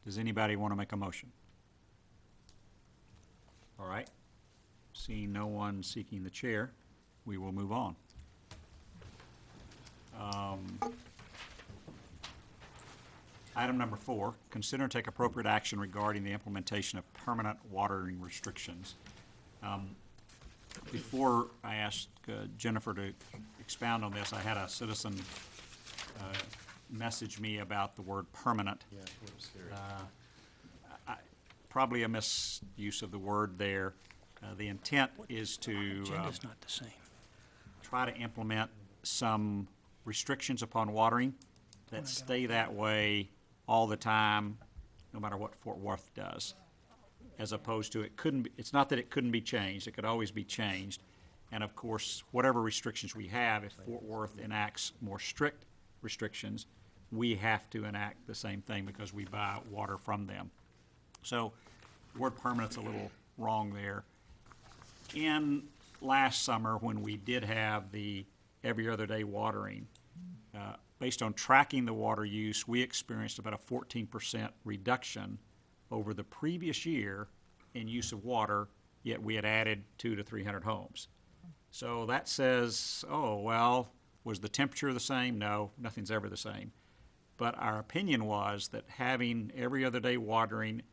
Does anybody want to make a motion? All right. Seeing no one seeking the chair, we will move on. Item number 4, consider and take appropriate action regarding the implementation of permanent watering restrictions. Before I asked Jennifer to expound on this, I had a citizen message me about the word permanent. Probably a misuse of the word there. The intent is to Agenda's not the same. try to implement some restrictions upon watering that stay that way all the time, no matter what Fort Worth does, as opposed to it's not that it couldn't be changed, it could always be changed. And of course, whatever restrictions we have, if Fort Worth enacts more strict restrictions, we have to enact the same thing because we buy water from them. So the word permanent's a little wrong there. In last summer, when we did have the every other day watering, based on tracking the water use, we experienced about a 14% reduction over the previous year in use of water, yet we had added 200 to 300 homes. So that says, oh, well, was the temperature the same? No, nothing's ever the same. But our opinion was that having every other day watering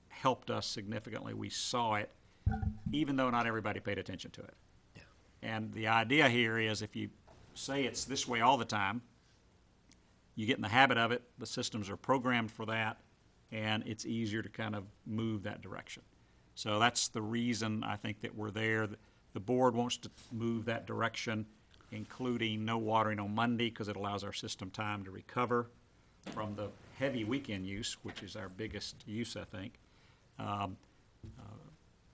helped us significantly. We saw it, even though not everybody paid attention to it. Yeah. And the idea here is if you say it's this way all the time, you get in the habit of it, the systems are programmed for that, and it's easier to kind of move that direction. So that's the reason I think that we're there. The board wants to move that direction, including no watering on Monday because it allows our system time to recover from the heavy weekend use, which is our biggest use, I think,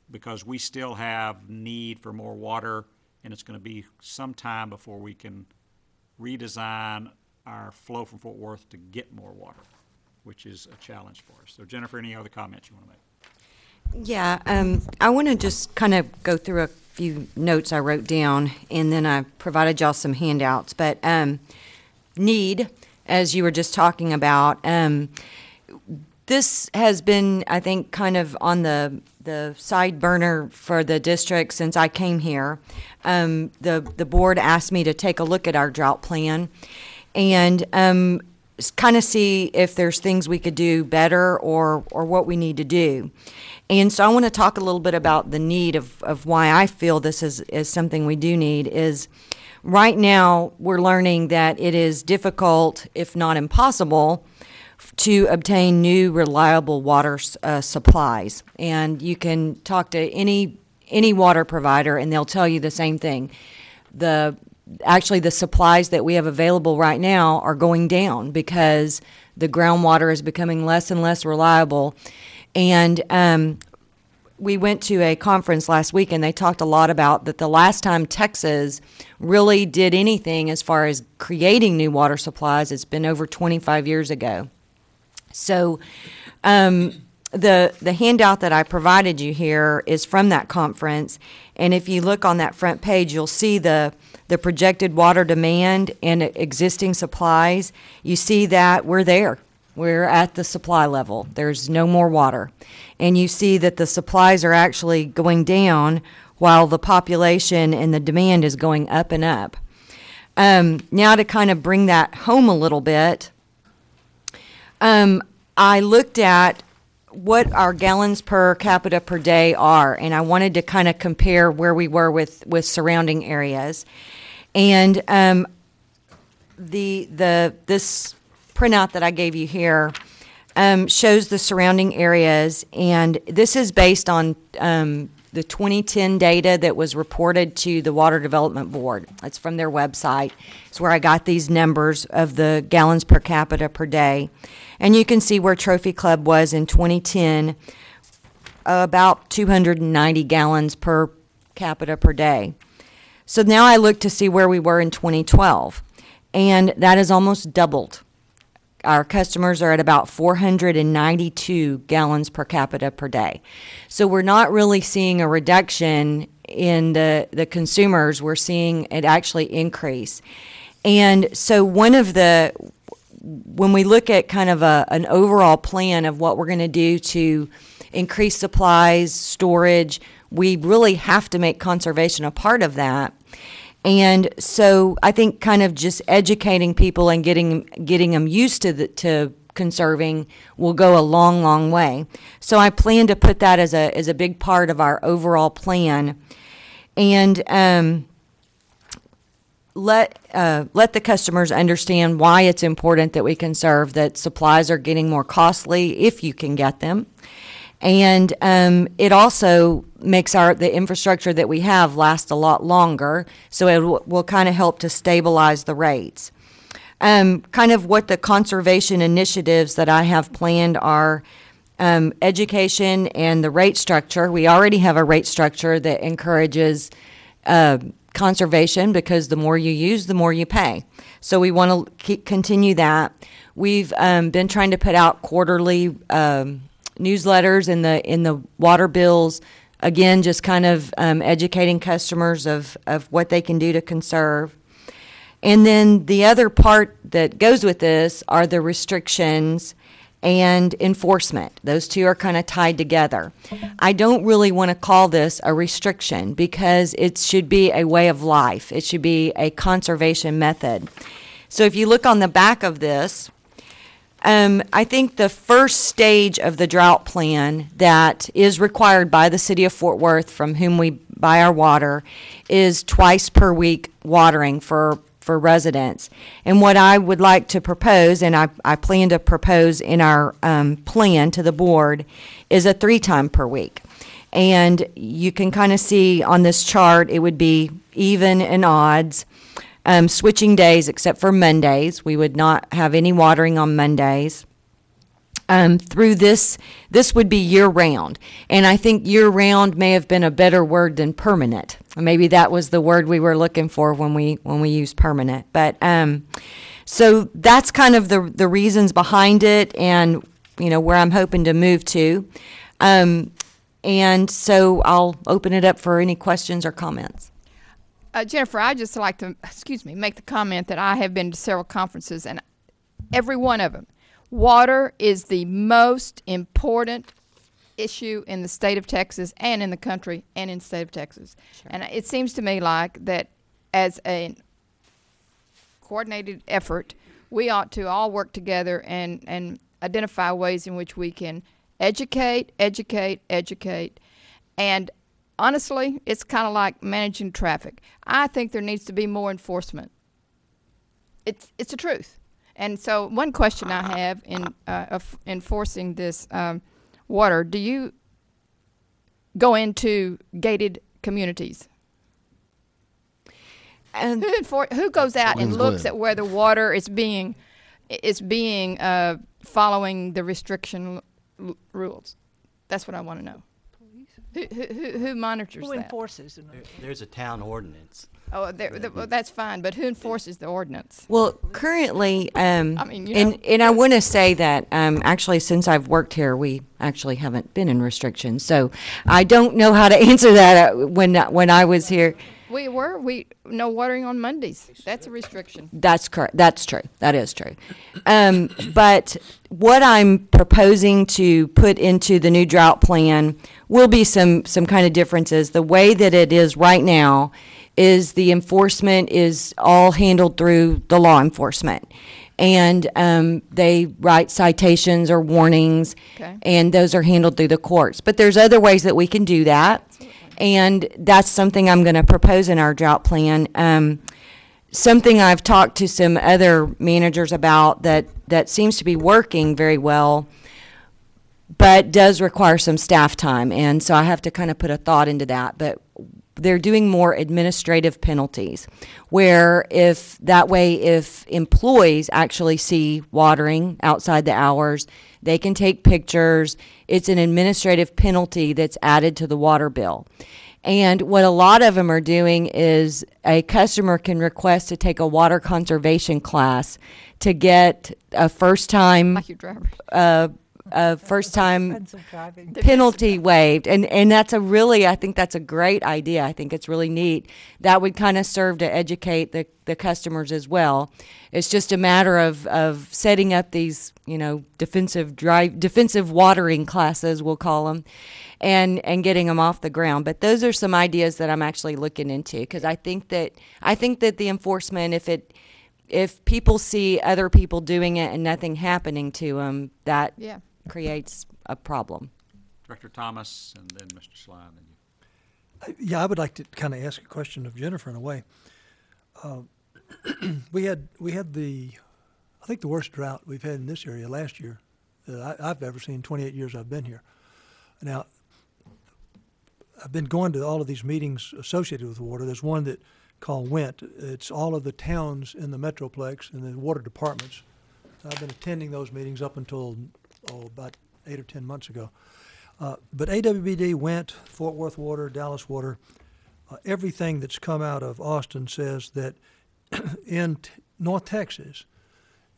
because we still have need for more water, and it's going to be some time before we can redesign our flow from Fort Worth to get more water, which is a challenge for us. So, Jennifer, any other comments you want to make? Yeah, I want to just kind of go through a few notes I wrote down, and then I provided y'all some handouts. But need, as you were just talking about, this has been, I think, kind of on the side burner for the district since I came here. The board asked me to take a look at our drought plan and kind of see if there's things we could do better or what we need to do. And so I want to talk a little bit about the need of why I feel this is something we do need is right now, we're learning that it is difficult, if not impossible, to obtain new reliable water supplies. And you can talk to any water provider, and they'll tell you the same thing. Actually, the supplies that we have available right now are going down because the groundwater is becoming less and less reliable. And we went to a conference last week, and they talked a lot about that the last time Texas really did anything as far as creating new water supplies, it's been over 25 years ago. So the handout that I provided you here is from that conference, and if you look on that front page, you'll see the projected water demand and existing supplies. You see that we're there. We're at the supply level. There's no more water. And you see that the supplies are actually going down while the population and the demand is going up and up. Now to kind of bring that home a little bit, I looked at what our gallons per capita per day are, and I wanted to kind of compare where we were with surrounding areas. And this printout that I gave you here shows the surrounding areas, and this is based on the 2010 data that was reported to the Water Development Board. It's from their website. It's where I got these numbers of the gallons per capita per day. And you can see where Trophy Club was in 2010, about 290 gallons per capita per day. So now I look to see where we were in 2012, and that has almost doubled. Our customers are at about 492 gallons per capita per day. So we're not really seeing a reduction in the consumers. We're seeing it actually increase. And so when we look at kind of an overall plan of what we're going to do to increase supplies, storage, we really have to make conservation a part of that. And so I think kind of just educating people and getting them used to conserving will go a long, long way. So I plan to put that as a big part of our overall plan, and let the customers understand why it's important that we conserve, that supplies are getting more costly if you can get them. And it also makes the infrastructure that we have last a lot longer, so it will kind of help to stabilize the rates. Kind of what the conservation initiatives that I have planned are education and the rate structure. We already have a rate structure that encourages conservation because the more you use, the more you pay. So we want to continue that. We've been trying to put out quarterly newsletters in the water bills, again, just kind of educating customers of what they can do to conserve. And then the other part that goes with this are the restrictions and enforcement. Those two are kind of tied together. I don't really want to call this a restriction because it should be a way of life. It should be a conservation method. So if you look on the back of this, I think the first stage of the drought plan that is required by the city of Fort Worth, from whom we buy our water, is twice per week watering for residents. And what I would like to propose, and I plan to propose in our plan to the board, is a 3 times per week. And you can kind of see on this chart, it would be even and odds. Switching days, except for Mondays. We would not have any watering on Mondays. Through this would be year-round. And I think year-round may have been a better word than permanent. Maybe that was the word we were looking for when we used permanent. But so that's kind of the reasons behind it, and where I'm hoping to move to. And so I'll open it up for any questions or comments. Jennifer, I'd just like to, make the comment that I have been to several conferences, and every one of them, water is the most important issue in the state of Texas and in the country and in the state of Texas. Sure. And it seems to me like that as a coordinated effort, we ought to all work together and identify ways in which we can educate, and honestly, it's kind of like managing traffic. I think there needs to be more enforcement. It's the truth. And so one question I have in of enforcing this water, do you go into gated communities? And Who goes out and Queens looks Glen. at where the water is being following the restriction rules? That's what I want to know. Who monitors Who that? enforces? There's a town ordinance. Oh, well, that's fine, but who enforces the ordinance? Well, currently, mean, you know. and I want to say that actually, since I've worked here, we actually haven't been in restrictions. So I don't know how to answer that when I was here. We no watering on Mondays. That's a restriction. That's correct. That's true. That is true. But what I'm proposing to put into the new drought plan will be some kind of differences. The way that it is right now is the enforcement is all handled through the law enforcement. And they write citations or warnings, Okay. and those are handled through the courts. But there's other ways that we can do that. And that's something I'm going to propose in our drought plan. Something I've talked to some other managers about that seems to be working very well, but does require some staff time. And so I have to kind of put a thought into that. But they're doing more administrative penalties, where if employees actually see watering outside the hours, they can take pictures. It's an administrative penalty that's added to the water bill. And what a lot of them are doing is a customer can request to take a water conservation class to get a first-time Like your driver. penalty waived. And that's I think that's a great idea. I think it's really neat. That would kind of serve to educate the customers as well. It's just a matter of setting up these, defensive watering classes, we'll call them, and getting them off the ground. But those are some ideas that I'm actually looking into, because I think that the enforcement, if people see other people doing it and nothing happening to them, that Yeah. creates a problem. Director Thomas, and then Mr. Sly, and then you. Yeah, I would like to kind of ask a question of Jennifer in a way. We had I think the worst drought we've had in this area last year that I've ever seen. 28 years I've been here. Now, I've been going to all of these meetings associated with water. There's one that called WINT. It's all of the towns in the Metroplex and the water departments. So I've been attending those meetings up until about 8 or 10 months ago. But AWBD, WINT, Fort Worth Water, Dallas Water, everything that's come out of Austin says that in North Texas,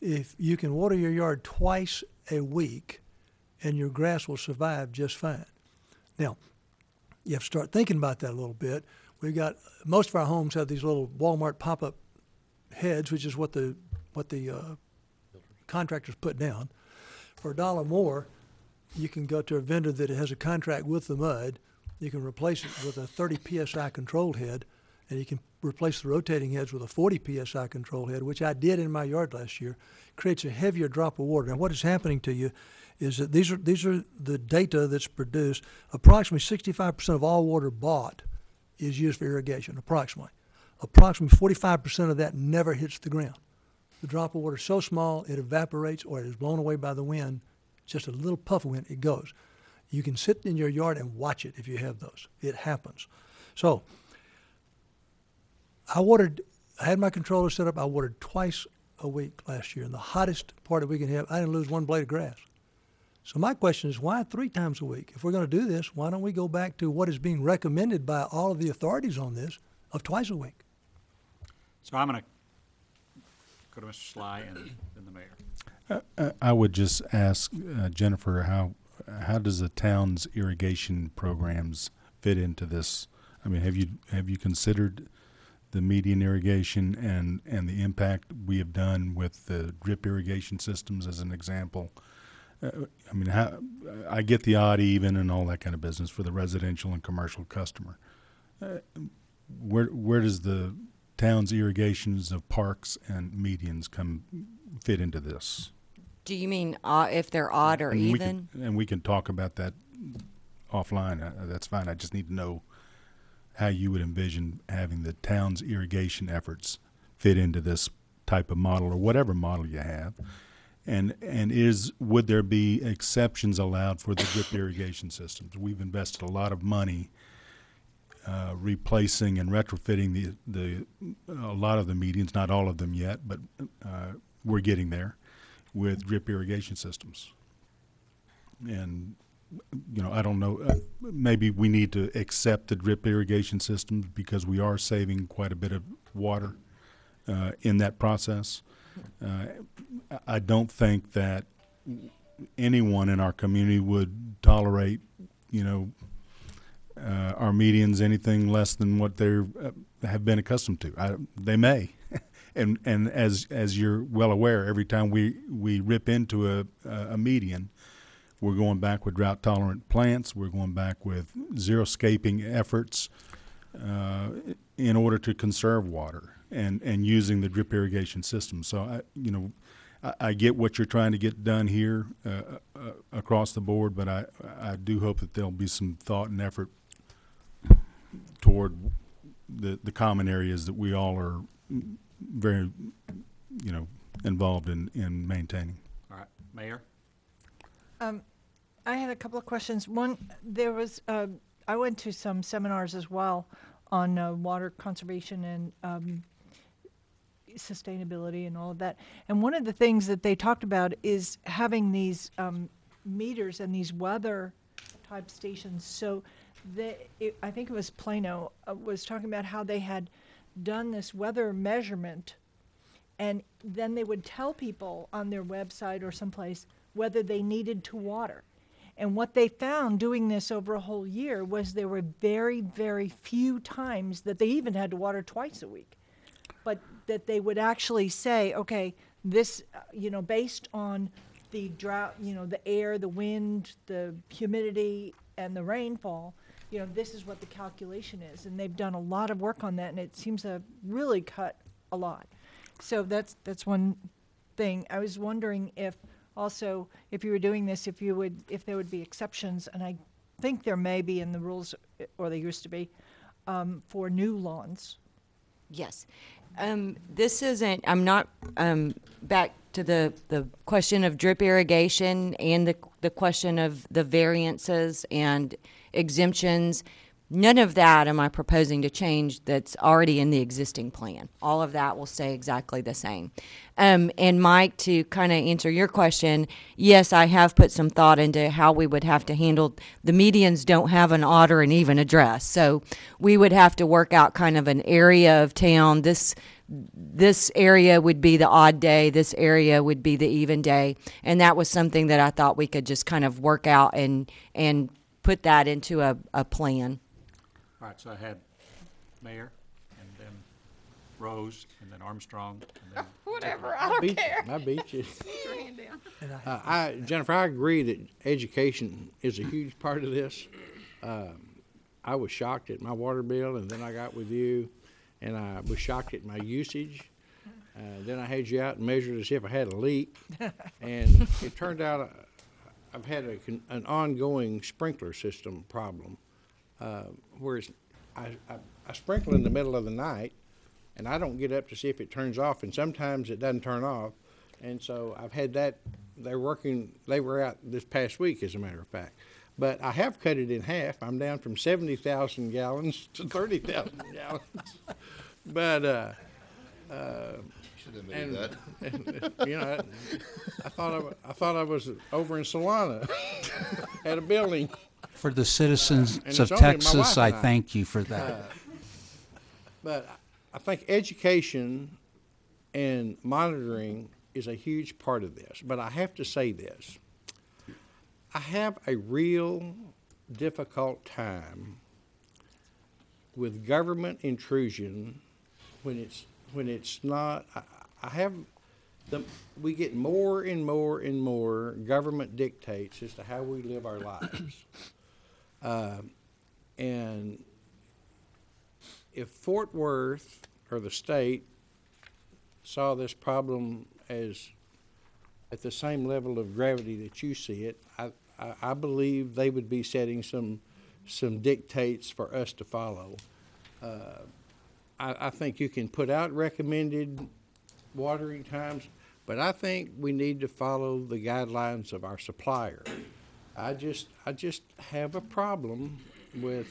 if you can water your yard twice a week and your grass will survive just fine. Now, you have to start thinking about that a little bit. We've got, most of our homes have these little Walmart pop-up heads, which is what the contractors put down. For $1 more, you can go to a vendor that has a contract with the mud. You can replace it with a 30 PSI controlled head, and you can replace the rotating heads with a 40 PSI controlled head, which I did in my yard last year. Creates a heavier drop of water. Now, what is happening to you is that these are the data that's produced. Approximately 65% of all water bought is used for irrigation, approximately. Approximately 45% of that never hits the ground. The drop of water is so small, it evaporates or it is blown away by the wind. Just a little puff of wind, it goes. You can sit in your yard and watch it if you have those. It happens. So I had my controller set up. I watered twice a week last year. In the hottest part that we can have, I didn't lose one blade of grass. So my question is, why 3 times a week? If we're going to do this, why don't we go back to what is being recommended by all of the authorities on this of twice a week? So I'm going to go to Mr. Sly and then the mayor. I would just ask Jennifer, how does the town's irrigation programs fit into this? I mean, have you considered the median irrigation and the impact we have done with the drip irrigation systems as an example? I mean, I get the odd even and all that kind of business for the residential and commercial customer. Where does the town's irrigations of parks and medians fit into this? Do you mean if they're odd or even? We can talk about that offline. That's fine. I just need to know how you would envision having the town's irrigation efforts fit into this type of model or whatever model you have. And would there be exceptions allowed for the drip irrigation systems? We've invested a lot of money replacing and retrofitting a lot of the medians, not all of them yet, but we're getting there with drip irrigation systems. And I don't know, maybe we need to accept the drip irrigation systems because we are saving quite a bit of water in that process. I don't think that anyone in our community would tolerate, our medians anything less than what they have been accustomed to. They may. And as you're well aware, every time we rip into a median, we're going back with drought-tolerant plants. We're going back with zero-scaping efforts in order to conserve water and using the drip irrigation system. So, I get what you're trying to get done here across the board, but I do hope that there'll be some thought and effort toward the common areas that we all are very, involved in maintaining. All right, Mayor? I had a couple of questions. One, there was, I went to some seminars as well on water conservation and sustainability and all of that. And one of the things that they talked about is having these meters and these weather type stations. So I think it was Plano was talking about how they had done this weather measurement, and then they would tell people on their website or someplace whether they needed to water. And what they found doing this over a whole year was there were very, very few times that they even had to water twice a week. But that they would actually say, okay, this, based on the drought, the air, the wind, the humidity, and the rainfall, this is what the calculation is. And they've done a lot of work on that, and it seems to really cut a lot. So that's one thing. I was wondering if also, if you were doing this, if there would be exceptions, and I think there may be in the rules, or there used to be, for new lawns. Yes. This isn't, I'm not, back to the question of drip irrigation and the question of the variances and exemptions. None of that am I proposing to change that's already in the existing plan. All of that will stay exactly the same. And Mike, to kind of answer your question, yes, I have put some thought into how we would have to handle, the medians don't have an odd or an even address. So we would have to work out kind of an area of town. This area would be the odd day, this area would be the even day. And that was something that I thought we could just kind of work out and put that into a plan. All right, so I had Mayor, and then Rose, and then Armstrong, and then... Whatever, I don't care. I beat you. Your hand down. Jennifer, I agree that education is a huge part of this. I was shocked at my water bill, and then I got with you, and I was shocked at my usage. Then I had you out and measured as if I had a leak, and it turned out I've had an ongoing sprinkler system problem. Whereas I sprinkle in the middle of the night, and I don't get up to see if it turns off, and sometimes it doesn't turn off. And so I've had that. They were out this past week, as a matter of fact. But I have cut it in half. I'm down from 70,000 gallons to 30,000 gallons. But should have made that. And, I thought I was over in Solana at a building. For the citizens And of it's only my Texas, wife I and I. thank you for that. But I think education and monitoring is a huge part of this. But I have to say this. I have a real difficult time with government intrusion when it's not. We get more and more and more government dictates as to how we live our lives. And if Fort Worth or the state saw this problem as at the same level of gravity that you see it, I believe they would be setting some dictates for us to follow. I think you can put out recommended watering times, but I think we need to follow the guidelines of our supplier. I just have a problem with,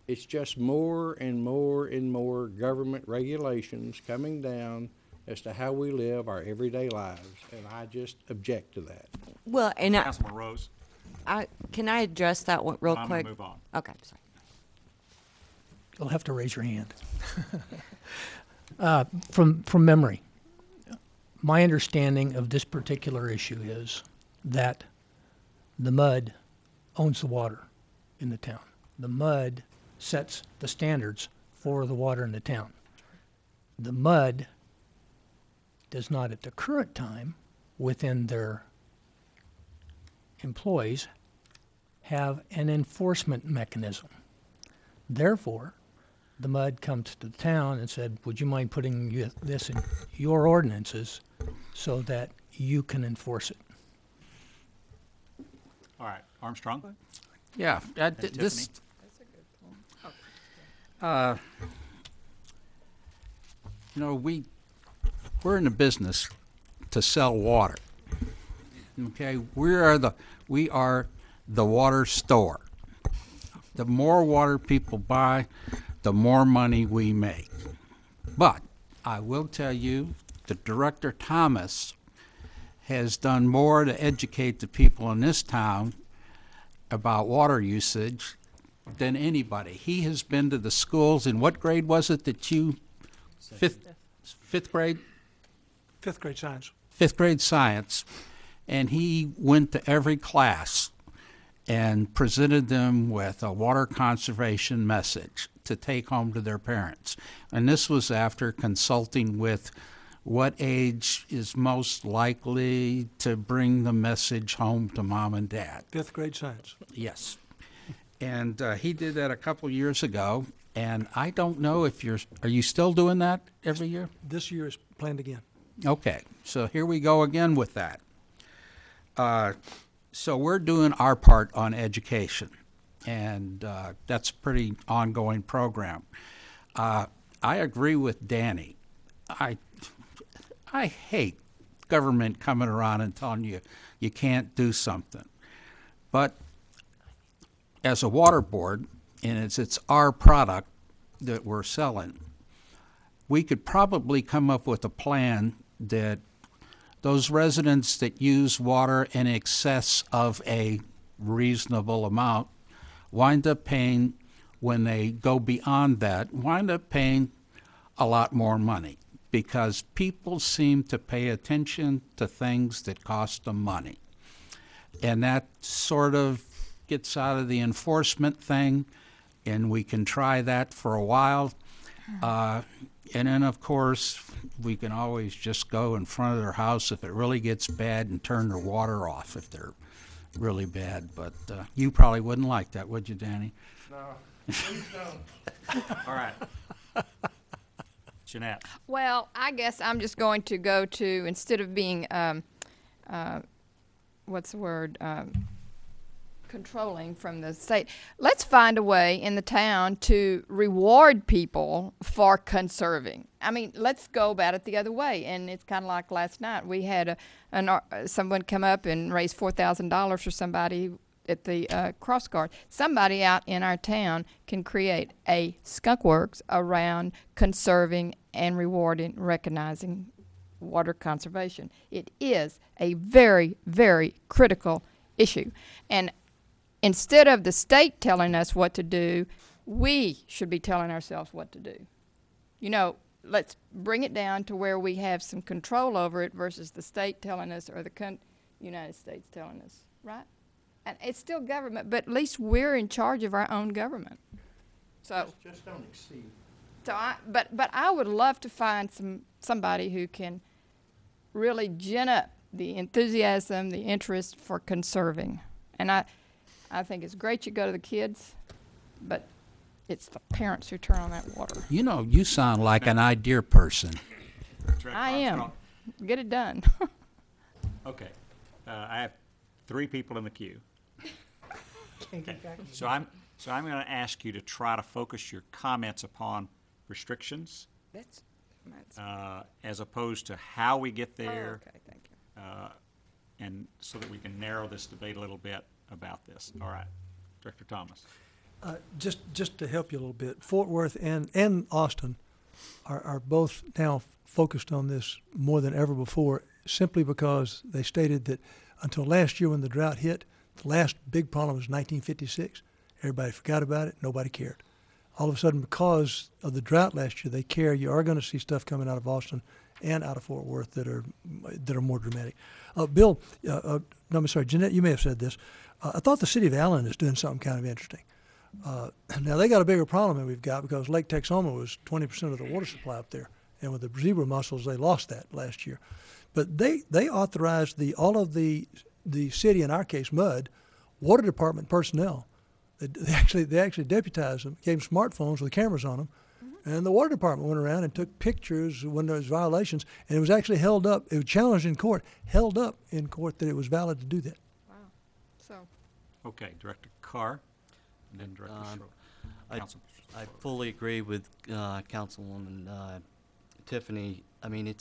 it's just more and more and more government regulations coming down as to how we live our everyday lives, and I just object to that. Well, and Councilman Rose, can I address that one real I'm quick? gonna move on. Okay, sorry. You'll have to raise your hand. From memory, my understanding of this particular issue is that the MUD owns the water in the town. The MUD sets the standards for the water in the town. The MUD does not at the current time, within their employees, have an enforcement mechanism. Therefore, the MUD comes to the town and said, would you mind putting this in your ordinances so that you can enforce it? All right, Armstrong? Yeah, And this, you know, we're in the business to sell water. Okay, we are the water store. The more water people buy, the more money we make. But I will tell you that Director Thomas has done more to educate the people in this town about water usage than anybody. He has been to the schools. In what grade was it that you, fifth grade? Fifth grade science. Fifth grade science. And he went to every class and presented them with a water conservation message to take home to their parents. And this was after consulting with what age is most likely to bring the message home to mom and dad. Fifth grade science. Yes. And he did that a couple years ago. And I don't know if are you still doing that every year? This year is planned again. Okay, so here we go again with that. So we're doing our part on education, and that's a pretty ongoing program. I agree with Danny. I hate government coming around and telling you you can't do something. But as a water board, and it's our product that we're selling, we could probably come up with a plan that those residents that use water in excess of a reasonable amount wind up paying, when they go beyond that, wind up paying a lot more money, because people seem to pay attention to things that cost them money. And that sort of gets out of the enforcement thing, and we can try that for a while. And then, of course, we can always just go in front of their house if it really gets bad and turn their water off if they're really bad. But you probably wouldn't like that, would you, Danny? No, please don't. All right. Jeanette? Well, I guess I'm just going to go to, instead of being, what's the word, controlling from the state, let's find a way in the town to reward people for conserving. I mean, let's go about it the other way. And it's kind of like last night. We had someone come up and raise $4,000 for somebody at the Cross Guard. Somebody out in our town can create a skunk works around conserving and rewarding, recognizing water conservation. It is a very, very critical issue. And instead of the state telling us what to do, we should be telling ourselves what to do. You know, let's bring it down to where we have some control over it versus the state telling us or the United States telling us, right? And it's still government, but at least we're in charge of our own government. So Just don't exceed. so but I would love to find somebody who can really gin up the enthusiasm, the interest for conserving. And I think it's great you go to the kids, but it's the parents who turn on that water. You know, you sound like an idea person. I am. Get it done. Okay. I have 3 people in the queue. Okay. So So I'm going to ask you to try to focus your comments upon restrictions That's as opposed to how we get there. okay, thank you. And so that we can narrow this debate a little bit about this. All right. Director Thomas. Just to help you a little bit, Fort Worth and Austin are both now focused on this more than ever before, simply because they stated that until last year when the drought hit, the last big problem was 1956. Everybody forgot about it. Nobody cared. All of a sudden, because of the drought last year, they care. You are going to see stuff coming out of Austin and out of Fort Worth that are more dramatic. Bill, no, I'm sorry, Jeanette, you may have said this. I thought the city of Allen is doing something kind of interesting. Now, they got a bigger problem than we've got because Lake Texoma was 20% of the water supply up there. And with the zebra mussels, they lost that last year. But they authorized all of the city, in our case, MUD, water department personnel. They actually deputized them, gave them smartphones with cameras on them, and the water department went around and took pictures when there was violations, and it was actually held up. It was challenged in court, held up in court that it was valid to do that. Wow. So. Okay, Director Carr, and then Director Schroeder. I fully agree with Councilwoman Tiffany. I mean,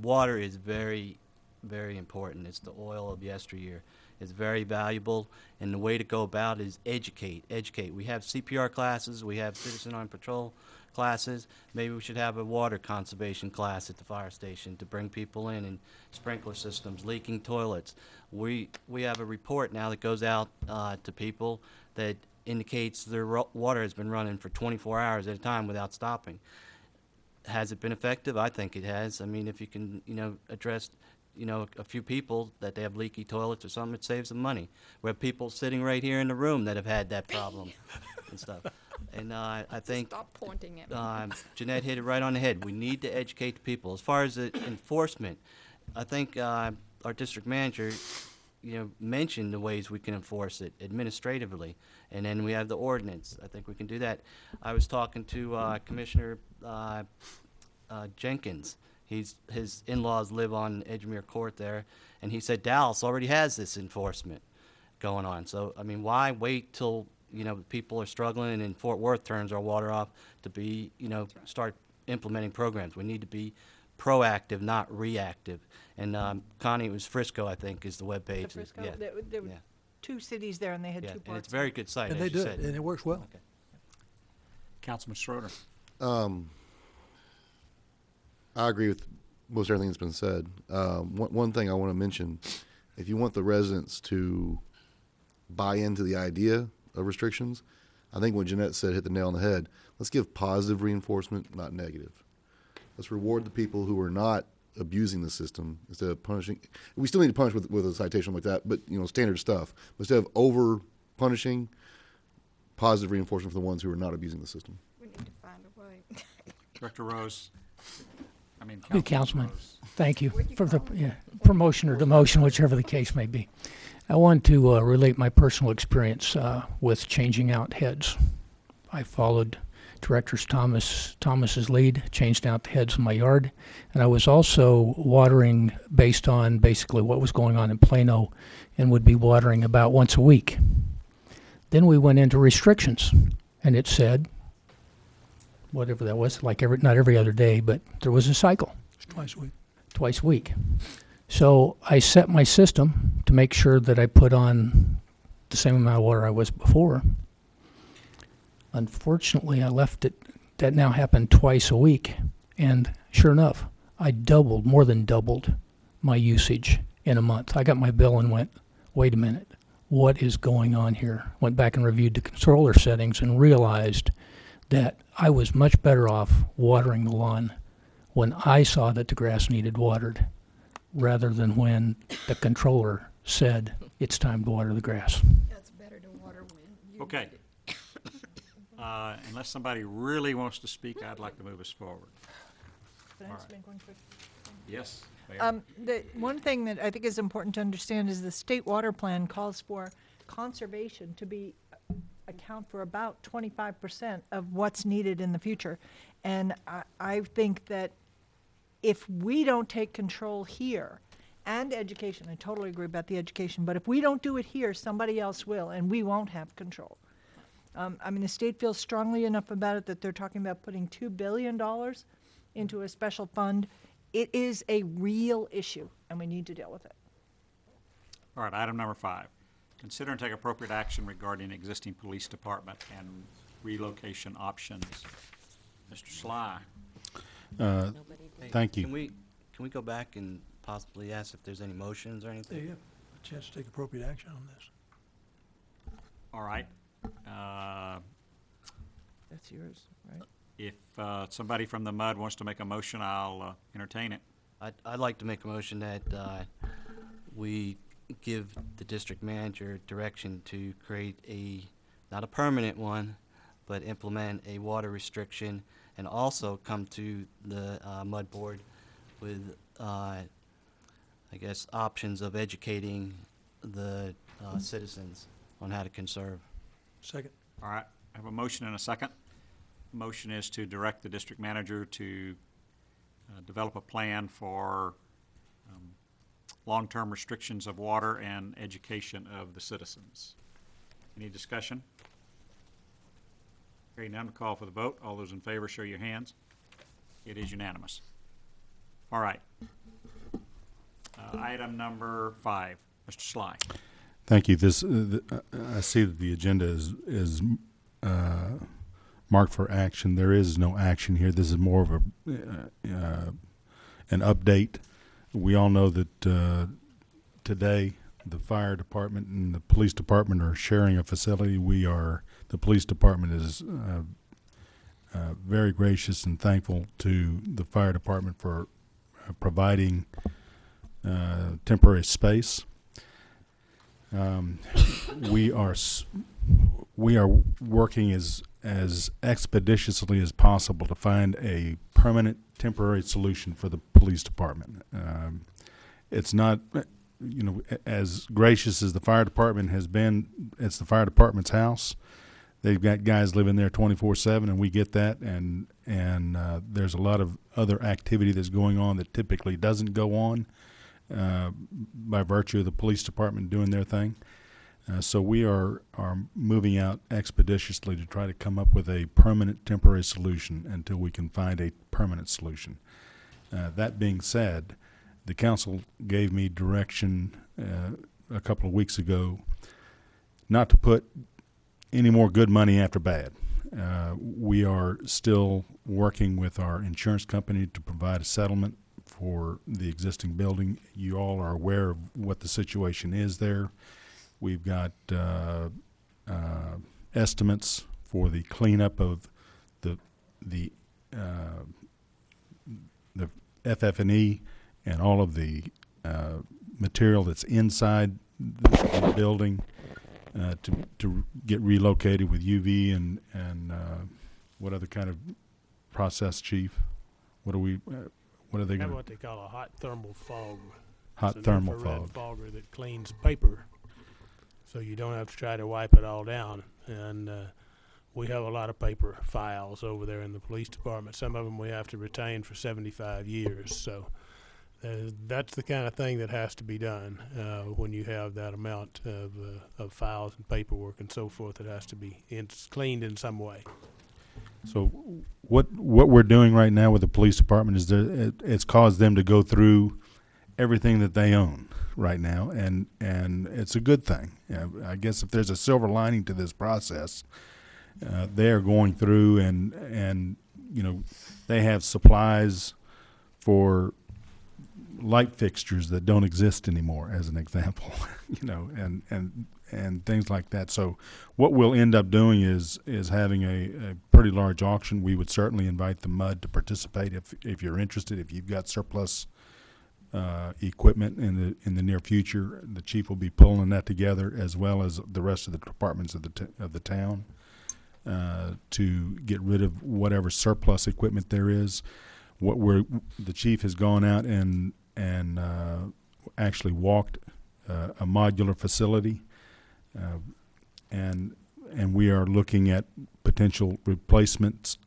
water is very, very important. It's the oil of yesteryear. It's very valuable, and the way to go about it is educate. We have CPR classes, we have Citizen on Patrol classes. Maybe we should have a water conservation class at the fire station to bring people in, and sprinkler systems, leaking toilets. We have a report now that goes out to people that indicates their water has been running for 24 hours at a time without stopping. Has it been effective? I think it has. I mean, if you can, address a few people that they have leaky toilets or something, it saves them money. We have people sitting right here in the room that have had that problem and stuff. And I think Stop pointing at me. Jeanette hit it right on the head. We need to educate the people. As far as the enforcement, I think our district manager, mentioned the ways we can enforce it administratively, and then we have the ordinance. I think we can do that. I was talking to Commissioner Jenkins. His in-laws live on Edgemere Court there, and he said Dallas already has this enforcement going on. So, I mean, why wait till, people are struggling and then Fort Worth turns our water off to be, start implementing programs? We need to be proactive, not reactive. And Connie, it was Frisco, I think, is the webpage. Frisco, Yeah. there were Yeah. 2 cities there, and they had Yeah, 2 and parts. it's a very good site, And as they you do said. it, and it works well. Okay. Councilman Schroeder. I agree with most everything that's been said. One thing I want to mention, if you want the residents to buy into the idea of restrictions, I think what Jeanette said hit the nail on the head. Let's give positive reinforcement, not negative. Let's reward the people who are not abusing the system instead of punishing. We still need to punish with a citation like that, but standard stuff. But instead of over punishing, positive reinforcement for the ones who are not abusing the system. We need to find a way. Director Rose. Good Councilman, Rose. thank you for the promotion or demotion, whichever the case may be. I want to relate my personal experience with changing out heads. I followed Director Thomas's lead, changed out the heads in my yard, and I was also watering based on basically what was going on in Plano, and would be watering about once a week. Then we went into restrictions, and it said, whatever that was, like not every other day, but there was a cycle. It's twice a week. Twice a week. So I set my system to make sure that I put on the same amount of water I was before. Unfortunately, I left it. That now happened twice a week, and sure enough, I more than doubled my usage in a month. I got my bill and went, wait a minute, what is going on here? Went back and reviewed the controller settings and realized that I was much better off watering the lawn when I saw that the grass needed watered, rather than when the controller said it's time to water the grass. That's better to water when you Okay. Unless somebody really wants to speak, I'd like to move us forward. Can I just All right. make one quick? Yes, Mayor. The one thing that I think is important to understand is the state water plan calls for conservation to be account for about 25% of what's needed in the future. And I think that if we don't take control here, and education, I totally agree about the education, but if we don't do it here, somebody else will, and we won't have control. I mean, the state feels strongly enough about it that they're talking about putting $2 billion into a special fund. It is a real issue, and we need to deal with it. All right, item number 5. Consider and take appropriate action regarding existing police department and relocation options. Mr. Sly. Hey, Thank you. Can we go back and possibly ask if there's any motions or There anything? you have a chance to take appropriate action on this. All right. That's yours, right? If somebody from the MUD wants to make a motion, I'll entertain it. I'd like to make a motion that we give the district manager direction to create not a permanent one, but implement a water restriction, and also come to the MUD board with, I guess, options of educating the citizens on how to conserve. Second. All right, I have a motion and a second. Motion is to direct the district manager to develop a plan for long-term restrictions of water and education of the citizens. Any discussion? Hearing none, call for the vote. All those in favor, show your hands. It is unanimous. All right. Item number 5, Mr. Sly. Thank you. I see that the agenda is marked for action. There is no action here. This is more of an update. We all know that today the fire department and the police department are sharing a facility. The police department is very gracious and thankful to the fire department for providing temporary space. We are working as expeditiously as possible to find a permanent temporary solution for the police department. It's not, as gracious as the fire department has been, it's the fire department's house. They've got guys living there 24/7, and we get that, and there's a lot of other activity that's going on that typically doesn't go on by virtue of the police department doing their thing. So we are moving out expeditiously to try to come up with a permanent temporary solution until we can find a permanent solution. That being said, the council gave me direction a couple of weeks ago not to put any more good money after bad. We are still working with our insurance company to provide a settlement for the existing building. You all are aware of what the situation is there. We've got estimates for the cleanup of the FF&E and all of the material that's inside the building to get relocated with UV and what other kind of process, Chief? What are they Have going what they call a hot thermal fog. Hot It's an thermal infrared fog. fogger that cleans paper, so you don't have to try to wipe it all down. And we have a lot of paper files over there in the police department. Some of them we have to retain for 75 years. So that's the kind of thing that has to be done when you have that amount of files and paperwork and so forth. It has to be cleaned in some way. So what we're doing right now with the police department is it's caused them to go through everything that they own right now, and it's a good thing. I guess if there's a silver lining to this process, they are going through and they have supplies for light fixtures that don't exist anymore, as an example, and things like that. So what we'll end up doing is having a pretty large auction. We would certainly invite the MUD to participate if you're interested. If you've got surplus equipment in the near future, the chief will be pulling that together, as well as the rest of the departments of the town, to get rid of whatever surplus equipment there is. The chief has gone out and actually walked a modular facility, and we are looking at potential replacement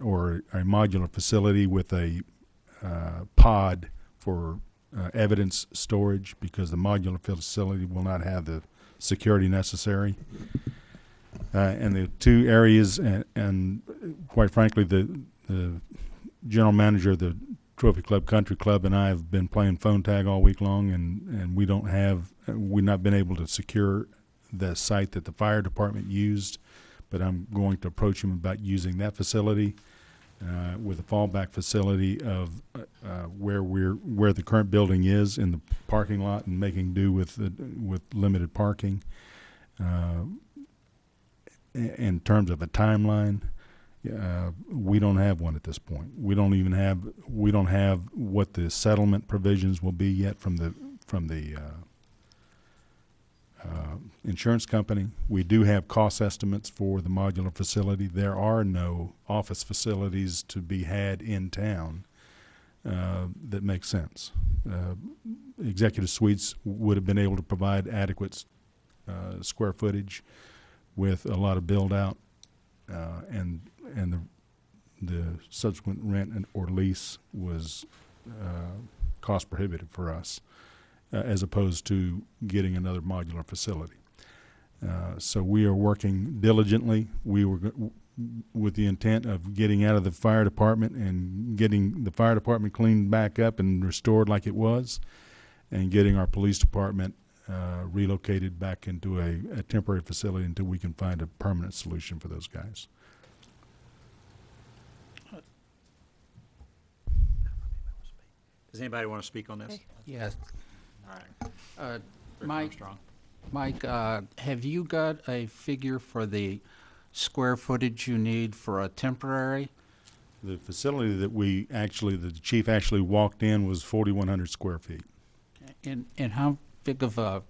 or a modular facility with a pod for evidence storage, because the modular facility will not have the security necessary. And the two areas, and quite frankly, the general manager of the Trophy Club Country Club and I have been playing phone tag all week long, and we've not been able to secure the site that the fire department used, but I'm going to approach him about using that facility with a fallback facility of where the current building is in the parking lot, and making do with limited parking. In terms of a timeline, we don't have one at this point. We don't have what the settlement provisions will be yet from the insurance company. We do have cost estimates for the modular facility. There are no office facilities to be had in town that make sense. Executive suites would have been able to provide adequate square footage with a lot of build out, and the subsequent rent or lease was cost prohibitive for us, as opposed to getting another modular facility. So we are working diligently. We were with the intent of getting out of the fire department and getting the fire department cleaned back up and restored like it was, and getting our police department relocated back into a temporary facility until we can find a permanent solution for those guys. Does anybody want to speak on this? Yes. All right. Rick Mike, Armstrong. Mike, have you got a figure for the square footage you need for a temporary? The facility that the chief actually walked in was 4,100 square feet. And how big of a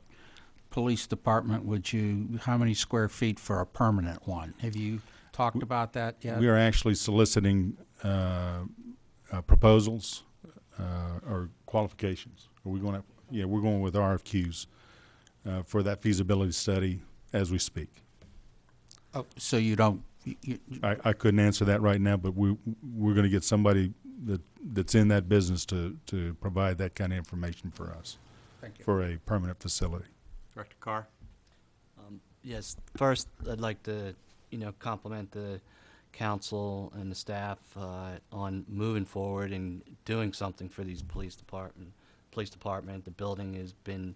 police department how many square feet for a permanent one? Have you talked about that yet? We are actually soliciting proposals or qualifications. We're going with RFQs for that feasibility study as we speak. Oh, so you don't? I couldn't answer that right now, but we're going to get somebody that's in that business to provide that kind of information for us. Thank you. For a permanent facility. Director Carr? Yes, first, I'd like to, compliment the council and the staff on moving forward and doing something for these police department. The building has been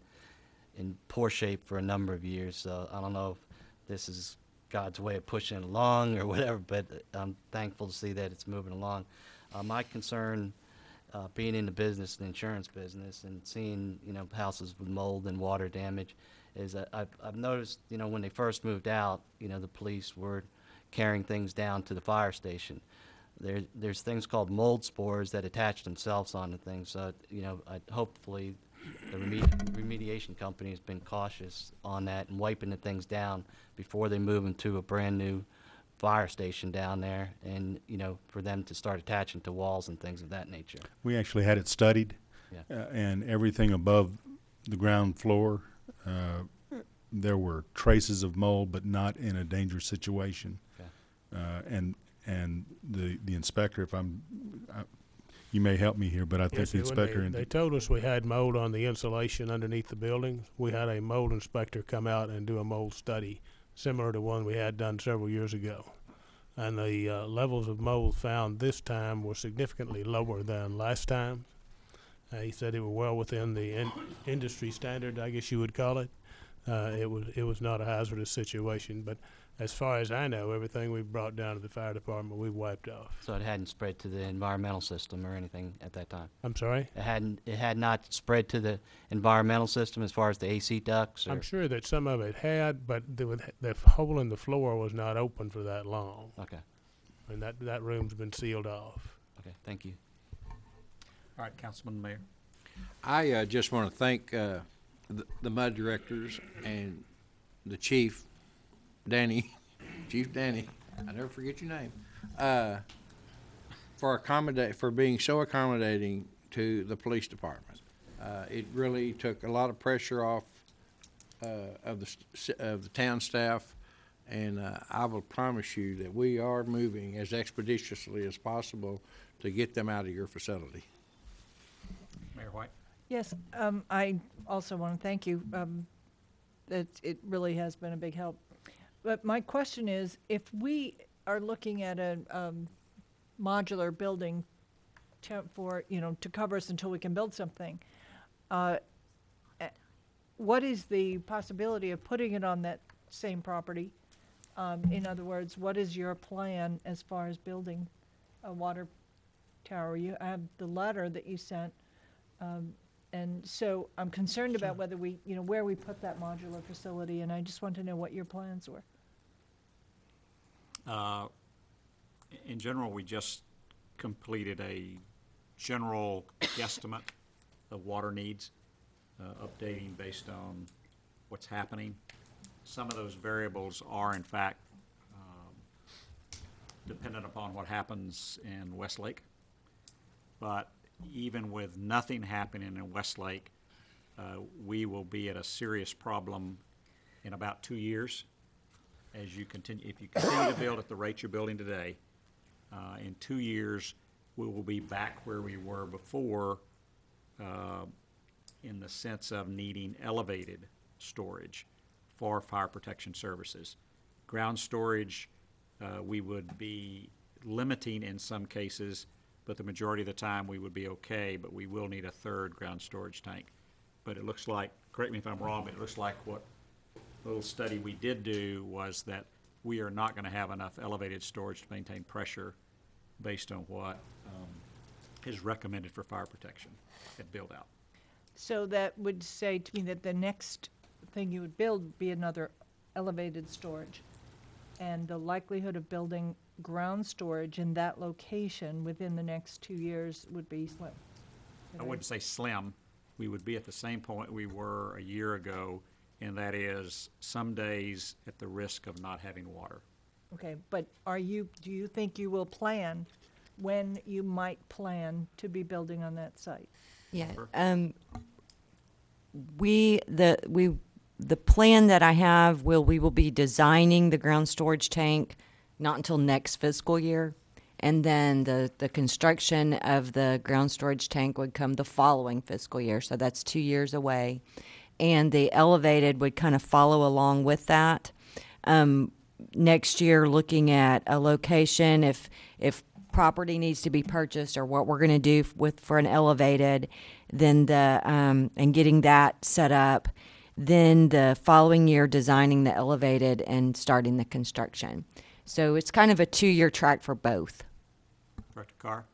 in poor shape for a number of years, so I don't know if this is God's way of pushing it along or whatever, but I'm thankful to see that it's moving along. My concern, being in the insurance business, and seeing houses with mold and water damage, is that I've noticed when they first moved out, the police were carrying things down to the fire station. There's things called mold spores that attach themselves onto things. So hopefully the remediation company has been cautious on that and wiping the things down before they move into a brand new fire station down there, and for them to start attaching to walls and things of that nature. We actually had it studied, and everything above the ground floor, there were traces of mold, but not in a dangerous situation. Okay. And the inspector, you may help me here, but I think Yes, the inspector. when they told us we had mold on the insulation underneath the buildings. We had a mold inspector come out and do a mold study, similar to one we had done several years ago. And the levels of mold found this time were significantly lower than last time. He said they were well within the industry standard, I guess you would call it. It was not a hazardous situation, but as far as I know, everything we've brought down to the fire department, we've wiped off. So it hadn't spread to the environmental system or anything at that time? I'm sorry? It had not spread to the environmental system as far as the AC ducts? I'm sure that some of it had, but the hole in the floor was not open for that long. Okay. And that room's been sealed off. Okay, thank you. All right, Councilman Mayor. I just want to thank the MUD directors and the chief, Chief Danny, I never forget your name, for being so accommodating to the police department. It really took a lot of pressure off of the town staff, and I will promise you that we are moving as expeditiously as possible to get them out of your facility. Mayor White? Yes, I also want to thank you. It really has been a big help. But my question is, if we are looking at a modular building for, to cover us until we can build something, what is the possibility of putting it on that same property? In other words, what is your plan as far as building a water tower? You have the letter that you sent, and so I'm concerned about whether we, where we put that modular facility, and I just want to know what your plans were. In general, we just completed a general guesstimate of water needs, updating based on what's happening. Some of those variables are, in fact, dependent upon what happens in Westlake. But even with nothing happening in Westlake, we will be at a serious problem in about 2 years. As you continue, if you continue to build at the rate you're building today, in 2 years, we will be back where we were before, in the sense of needing elevated storage for fire protection services. Ground storage, we would be limiting in some cases, but the majority of the time we would be okay, but we will need a third ground storage tank. But it looks like, correct me if I'm wrong, but it looks like what little study we did do was that we are not going to have enough elevated storage to maintain pressure based on what is recommended for fire protection at build-out. So that would say to me that the next thing you would build would be another elevated storage. And the likelihood of building ground storage in that location within the next 2 years would be slim. I wouldn't say slim. We would be at the same point we were a year ago, and that is some days at the risk of not having water. Okay, but do you think you will plan when you might plan to be building on that site? Yeah. The plan that I have we will be designing the ground storage tank not until next fiscal year, and then the construction of the ground storage tank would come the following fiscal year. So that's 2 years away, and the elevated would kind of follow along with that. Next year, looking at a location, if property needs to be purchased or what we're going to do for an elevated, then and getting that set up. Then the following year, designing the elevated and starting the construction. So it's kind of a 2-year track for both. Director Carr?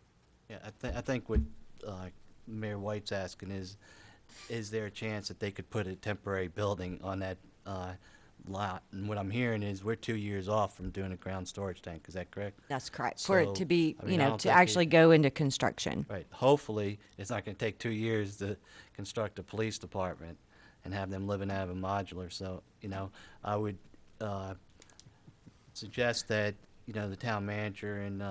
Yeah, I think what Mayor White's asking is there a chance that they could put a temporary building on that lot? And what I'm hearing is we're 2 years off from doing a ground storage tank. Is that correct? That's correct. For it to be, I don't to think actually go into construction. Right. Hopefully, it's not going to take 2 years to construct a police department and have them living out of a modular. So, I would suggest that, the town manager and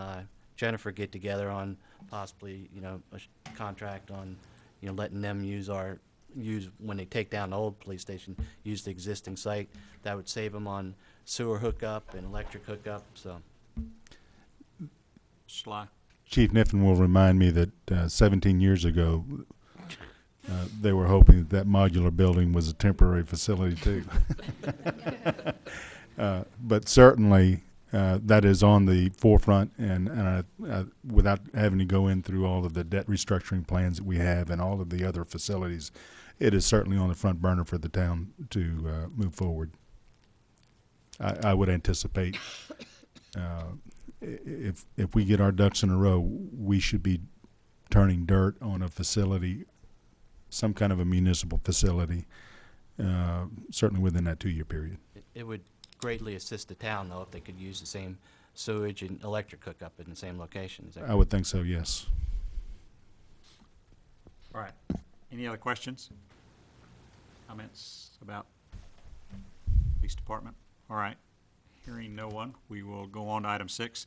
Jennifer get together on possibly, a contract on, letting them use when they take down the old police station, use the existing site. That would save them on sewer hookup and electric hookup, so. Sly? Chief Niffen will remind me that 17 years ago, they were hoping that modular building was a temporary facility too. But certainly, that is on the forefront, and without having to go in through all of the debt restructuring plans that we have and all of the other facilities, it is certainly on the front burner for the town to move forward. I would anticipate if we get our ducks in a row, we should be turning dirt on a facility, some kind of a municipal facility, certainly within that 2-year period. It would greatly assist the town, though, if they could use the same sewage and electric hookup in the same location. Is that I would think so, yes. All right. Any other questions? Comments about police department? All right. Hearing no one, we will go on to item 6,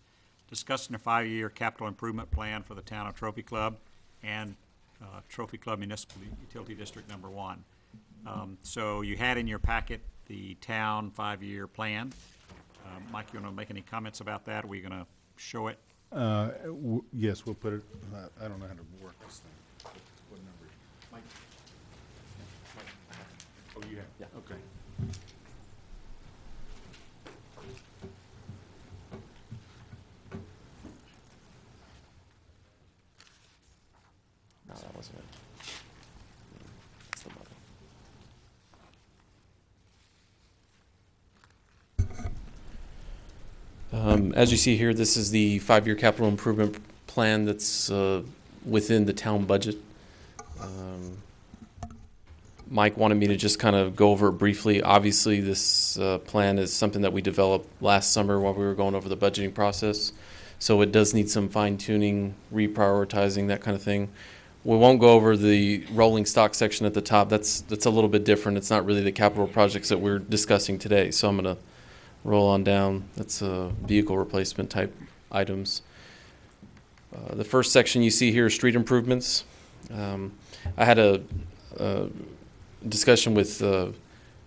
discussing a 5-year capital improvement plan for the town of Trophy Club and Trophy Club Municipal Utility District Number 1. So you had in your packet the town 5-year plan. Mike, you want to make any comments about that? Are we going to show it? Yes, we'll put it. I don't know how to work this thing. What number? Mike? Oh, you have? Yeah. Okay. wasn't it? That's the money. As you see here, this is the 5-year capital improvement plan that's within the town budget. Mike wanted me to just kind of go over it briefly. Obviously, this plan is something that we developed last summer while we were going over the budgeting process. So it does need some fine-tuning, reprioritizing, that kind of thing. We won't go over the rolling stock section at the top. That's a little bit different. It's not really the capital projects that we're discussing today. So I'm going to roll on down. That's vehicle replacement type items. The first section you see here is street improvements. I had a discussion with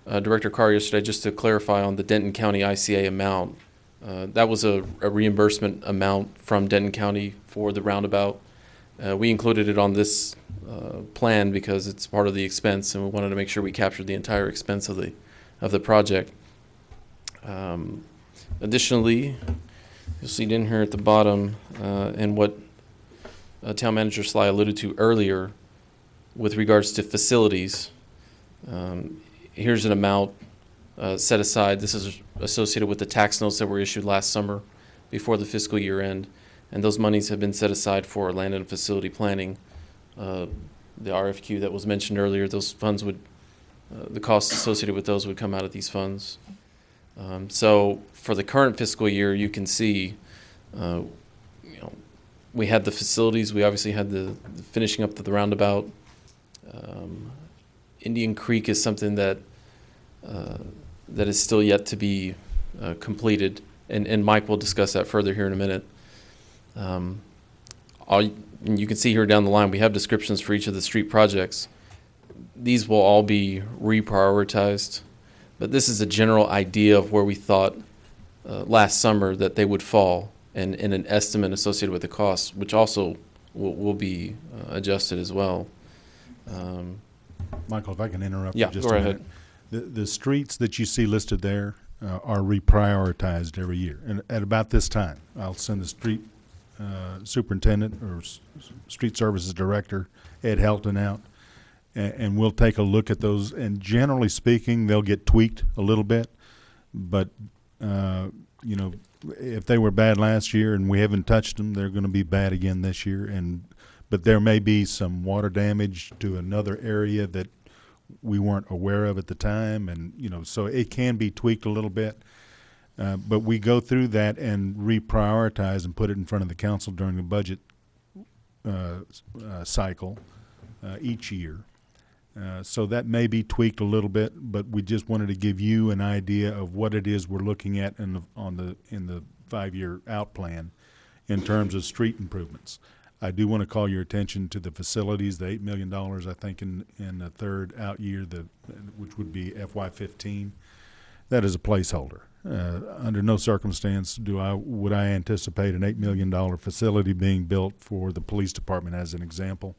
Director Carr yesterday just to clarify on the Denton County ICA amount. That was a reimbursement amount from Denton County for the roundabout. We included it on this plan because it's part of the expense, and we wanted to make sure we captured the entire expense of the project. Additionally, you'll see in here at the bottom, and what Town Manager Sly alluded to earlier with regards to facilities. Here's an amount set aside. This is associated with the tax notes that were issued last summer before the fiscal year end, and those monies have been set aside for land and facility planning. The RFQ that was mentioned earlier, those funds would, the costs associated with those would come out of these funds. So for the current fiscal year, you can see, we had the facilities. We obviously had the finishing up the roundabout. Indian Creek is something that that is still yet to be completed, and Mike will discuss that further here in a minute. And you can see here down the line, we have descriptions for each of the street projects. These will all be reprioritized, but this is a general idea of where we thought last summer that they would fall, and an estimate associated with the costs, which also will be adjusted as well. Michael, if I can interrupt yeah, you just go a ahead. minute. The streets that you see listed there are reprioritized every year. And at about this time, I'll send the street superintendent or street services director, Ed Helton, out, and we'll take a look at those. And generally speaking, they'll get tweaked a little bit. But, if they were bad last year and we haven't touched them, they're going to be bad again this year. But there may be some water damage to another area that we weren't aware of at the time, and so it can be tweaked a little bit. But we go through that and reprioritize and put it in front of the council during the budget cycle each year. So that may be tweaked a little bit, but we just wanted to give you an idea of what it is we're looking at in the 5-year out plan in terms of street improvements. I do want to call your attention to the facilities, the $8 million, I think, in the third out year, which would be FY15. That is a placeholder. Under no circumstance would I anticipate an $8 million facility being built for the police department, as an example.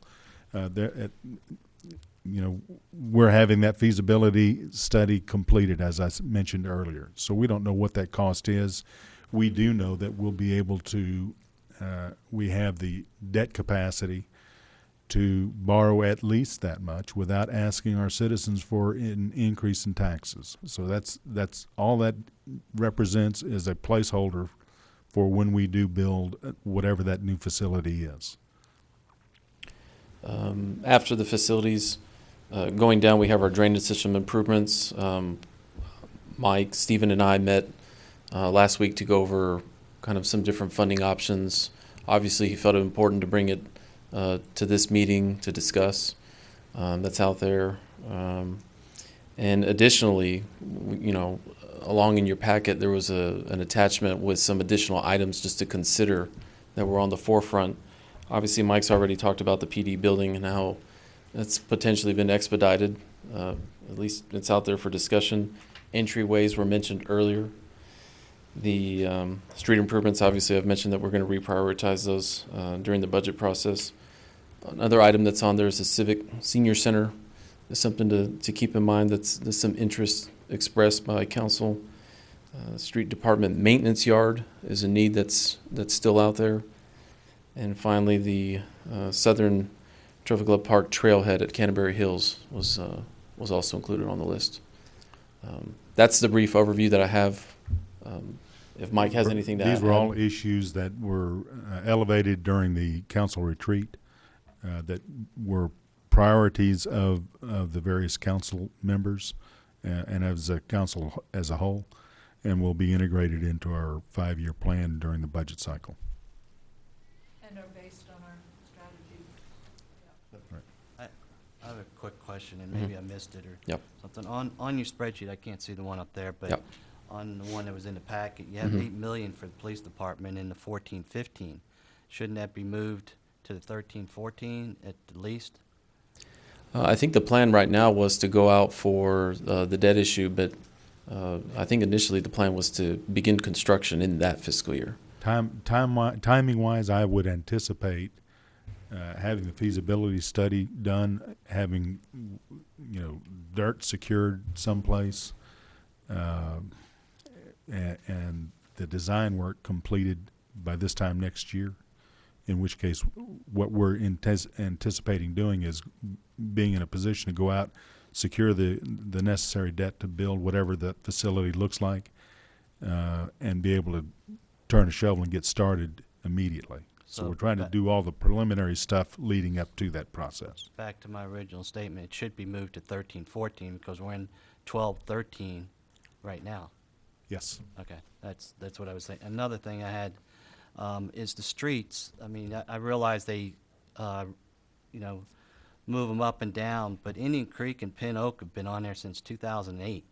We're having that feasibility study completed, as I mentioned earlier. So we don't know what that cost is. We do know that we'll be able to we have the debt capacity to borrow at least that much without asking our citizens for an increase in taxes. So that's all that represents, is a placeholder for when we do build whatever that new facility is. After the facilities, going down, we have our drainage system improvements. Mike, Stephen, and I met last week to go over kind of some different funding options. Obviously, he felt it important to bring it to this meeting to discuss. That's out there. And additionally, along in your packet, there was an attachment with some additional items just to consider that were on the forefront. Obviously, Mike's already talked about the PD building and how that's potentially been expedited. At least it's out there for discussion. Entryways were mentioned earlier. The street improvements, obviously, I've mentioned that we're going to reprioritize those during the budget process. Another item that's on there is the Civic Senior Center. There's something to keep in mind. There's some interest expressed by council. Street Department maintenance yard is a need that's still out there. And finally, the Southern Trophy Club Park trailhead at Canterbury Hills was also included on the list. That's the brief overview that I have. If Mike has anything to add. These were all issues that were elevated during the council retreat that were priorities of the various council members and as a council as a whole, and will be integrated into our 5-year plan during the budget cycle. And are based on our strategy. I have a quick question, and maybe I missed it or Yep. something. On your spreadsheet, I can't see the one up there, but Yep. on the one that was in the packet, you have $8 million for the police department in the 14-15. Shouldn't that be moved to the 13-14 at the least? I think the plan right now was to go out for the debt issue, but I think initially the plan was to begin construction in that fiscal year. Timing-wise, I would anticipate having the feasibility study done, having, dirt secured someplace, and the design work completed by this time next year, in which case what we're anticipating doing is being in a position to go out, secure the necessary debt to build whatever the facility looks like, and be able to turn a shovel and get started immediately. So we're trying to do all the preliminary stuff leading up to that process. Back to my original statement, it should be moved to 13-14 because we're in 12-13 right now. Yes. Okay, that's what I was saying. Another thing I had is the streets. I mean, I realize they, move them up and down, but Indian Creek and Pin Oak have been on there since 2008,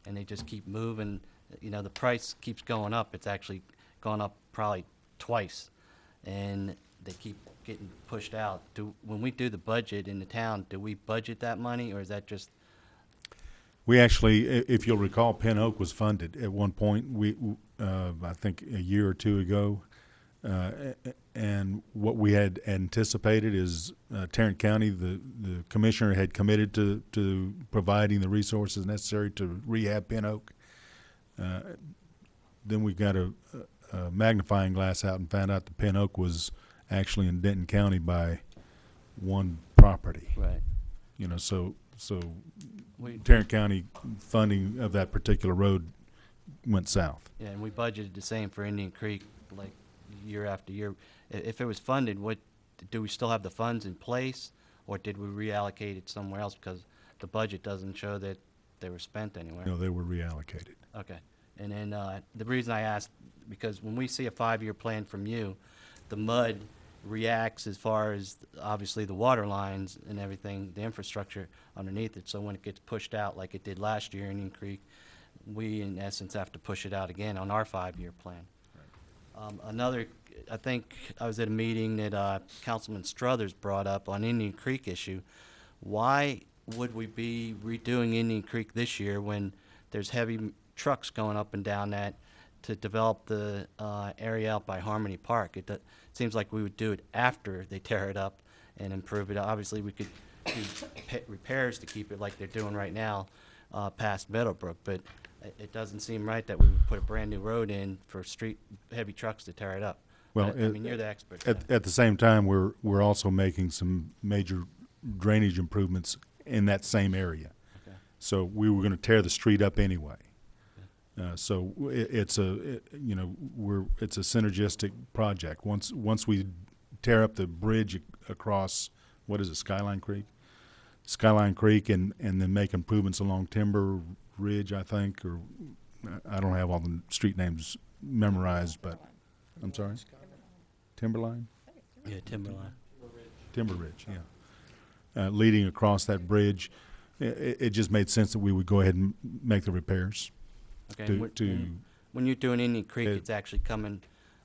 and they just keep moving. The price keeps going up. It's actually gone up probably twice, and they keep getting pushed out. When we do the budget in the town, do we budget that money, or is that just? We actually, if you'll recall, Pin Oak was funded at one point. I think a year or two ago, and what we had anticipated is Tarrant County, the commissioner had committed to providing the resources necessary to rehab Pin Oak. Then we got a magnifying glass out and found out that Pin Oak was actually in Denton County by one property. Right. So Tarrant County funding of that particular road went south. Yeah, and we budgeted the same for Indian Creek, like year after year. If it was funded, do we still have the funds in place, or did we reallocate it somewhere else because the budget doesn't show that they were spent anywhere? No, they were reallocated. Okay, and then the reason I asked, because when we see a 5-year plan from you, the mud reacts as far as obviously the water lines and everything, the infrastructure underneath it. So when it gets pushed out like it did last year in Indian Creek, we in essence have to push it out again on our 5-year plan. Another, I think I was at a meeting that Councilman Struthers brought up on Indian Creek issue. Why would we be redoing Indian Creek this year when there's heavy trucks going up and down that to develop the area out by Harmony Park? It seems like we would do it after they tear it up and improve it. Obviously, we could do repairs to keep it like they're doing right now past Meadowbrook, but it doesn't seem right that we would put a brand-new road in for heavy trucks to tear it up. Well, I mean, you're the expert. At the same time, we're also making some major drainage improvements in that same area. Okay. So we were going to tear the street up anyway. So it's a synergistic project. Once we tear up the bridge across, what is it, Skyline Creek? Skyline Creek, and then make improvements along Timber Ridge, I think, or I don't have all the street names memorized, but I'm sorry? Timberline? Yeah, Timberline. Timber Ridge, yeah. Leading across that bridge, it just made sense that we would go ahead and make the repairs. Okay. When you're doing Indian Creek, it's actually coming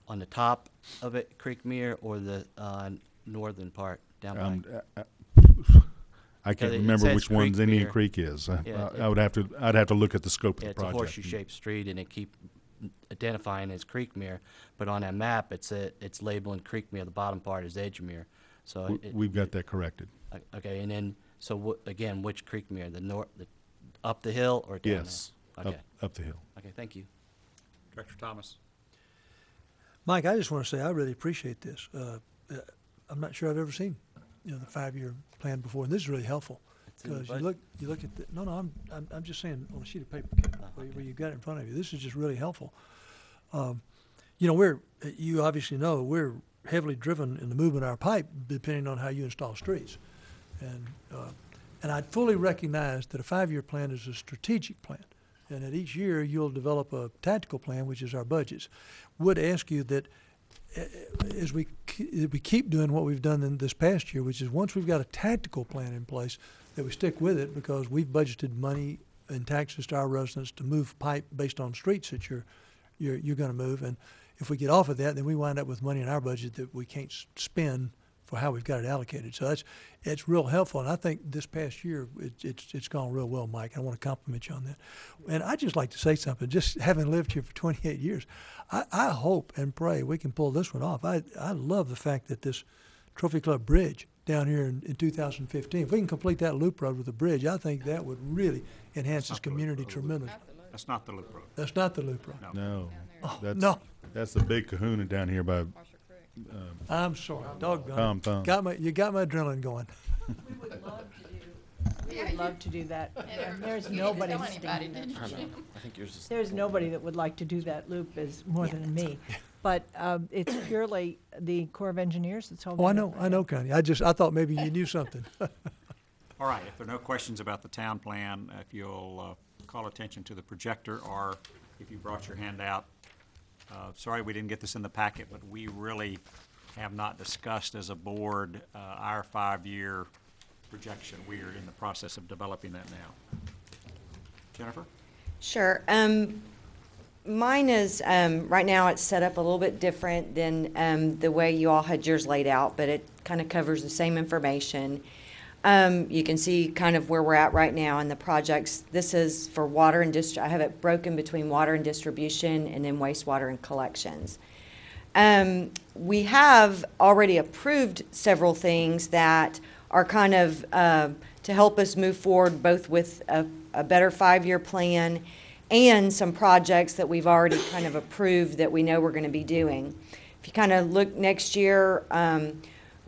on the top of it, Creekmere, or the northern part down by. I can't remember which one's Indian Creek is. Yeah, I'd have to look at the scope of the it's project. a horseshoe-shaped street, and it keep identifying as Creekmere, but on that map, it's labeling Creekmere. The bottom part is Edgemere. So we've got that corrected. Okay, and then again, which Creekmere? Up the hill or down? Yes. There? Okay. Up the hill. Okay, thank you. Director Thomas. Mike, I just want to say I really appreciate this. I'm not sure I've ever seen the 5-year plan before, and this is really helpful. in the Because you look at the, no, I'm just saying on a sheet of paper, Ken, where you got it in front of you. This is just really helpful. You obviously know, we're heavily driven in the movement of our pipe depending on how you install streets. And I fully recognize that a 5-year plan is a strategic plan, and that each year you'll develop a tactical plan, which is our budgets. Would ask you that as we keep doing what we've done in this past year, which is once we've got a tactical plan in place, that we stick with it, because we've budgeted money and taxes to our residents to move pipe based on streets that you're going to move. And if we get off of that, then we wind up with money in our budget that we can't spend for how we've got it allocated. So it's real helpful, and I think this past year it's gone real well, Mike. I want to compliment you on that. And I'd just like to say something. Just having lived here for 28 years, I hope and pray we can pull this one off. I love the fact that this Trophy Club Bridge down here in 2015, if we can complete that loop road with a bridge, I think that would really enhance this community tremendously. That's not the loop road. That's not the loop road. No, Oh, that's, no. that's the big kahuna down here by, I'm sorry, doggone. Tom Thumb. You got my adrenaline going. We would love to do that. And there's nobody standing. I think yours is. There's nobody that would like to do that loop as more than me. But it's purely the Corps of Engineers that's holding Oh, it up. I know, Connie. I thought maybe you knew something. All right, if there are no questions about the town plan, if you'll call attention to the projector, or if you brought your hand out. Sorry we didn't get this in the packet, but we really have not discussed as a board our 5-year projection. We are in the process of developing that now. Jennifer? Sure. Mine is, right now it's set up a little bit different than the way you all had yours laid out, but it kind of covers the same information. You can see kind of where we're at right now in the projects. This is for water and I have it broken between water and distribution and then wastewater and collections. We have already approved several things that are kind of to help us move forward, both with a better 5-year plan and some projects that we've already kind of approved that we know we're going to be doing. If you kind of look next year,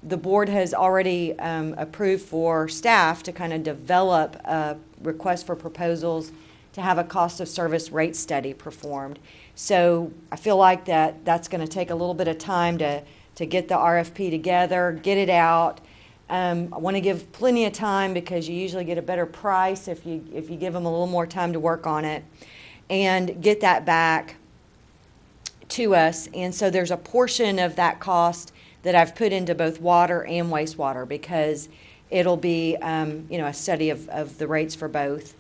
the board has already approved for staff to kind of develop a request for proposals to have a cost of service rate study performed. So I feel like that's going to take a little bit of time to get the RFP together, get it out. I want to give plenty of time, because you usually get a better price if you give them a little more time to work on it, and get that back to us. And so there's a portion of that cost that I've put into both water and wastewater, because it'll be a study of the rates for both.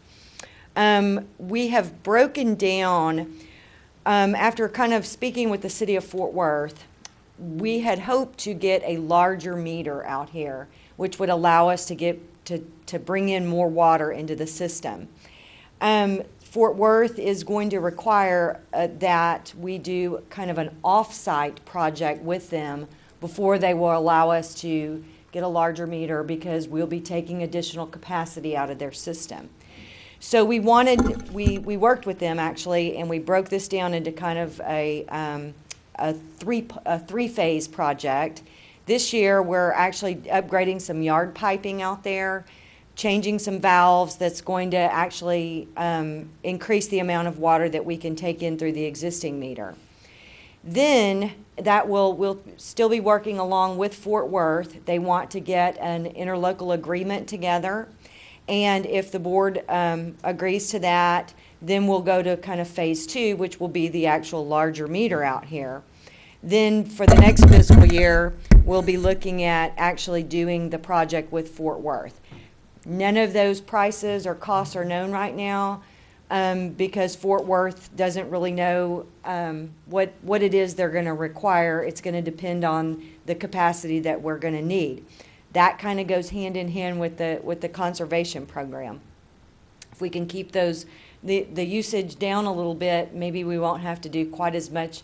We have broken down, after kind of speaking with the city of Fort Worth, we had hoped to get a larger meter out here, which would allow us to bring in more water into the system. Fort Worth is going to require that we do kind of an off-site project with them before they will allow us to get a larger meter, because we'll be taking additional capacity out of their system. So we worked with them actually, and we broke this down into kind of a three-phase project. This year we're actually upgrading some yard piping out there, changing some valves that's going to actually increase the amount of water that we can take in through the existing meter. Then we'll still be working along with Fort Worth. They want to get an interlocal agreement together, and if the board agrees to that, then we'll go to kind of phase 2, which will be the actual larger meter out here. Then for the next fiscal year, we'll be looking at actually doing the project with Fort Worth. None of those prices or costs are known right now, because Fort Worth doesn't really know what it is they're going to require. It's going to depend on the capacity that we're going to need. That kind of goes hand in hand with the conservation program. If we can keep the usage down a little bit, maybe we won't have to do quite as much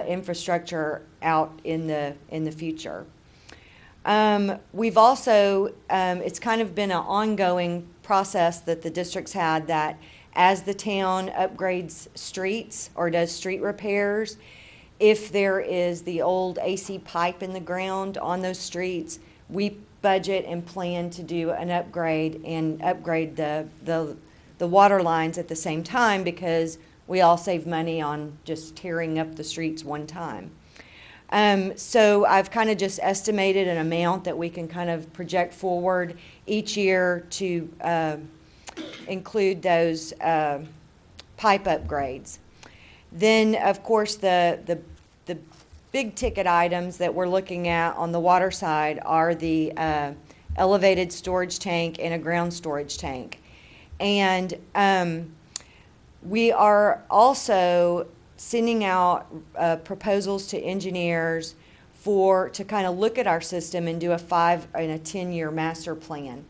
infrastructure out in the future. We've also, it's kind of been an ongoing process that the district's had, that as the town upgrades streets or does street repairs, if there is the old AC pipe in the ground on those streets, we budget and plan to do an upgrade and upgrade the water lines at the same time, because we all save money on just tearing up the streets one time. So I've kind of just estimated an amount that we can kind of project forward each year to include those pipe upgrades. Then, of course, the big ticket items that we're looking at on the water side are the elevated storage tank and a ground storage tank. And we are also sending out proposals to engineers to kind of look at our system and do a 5 and a 10-year master plan.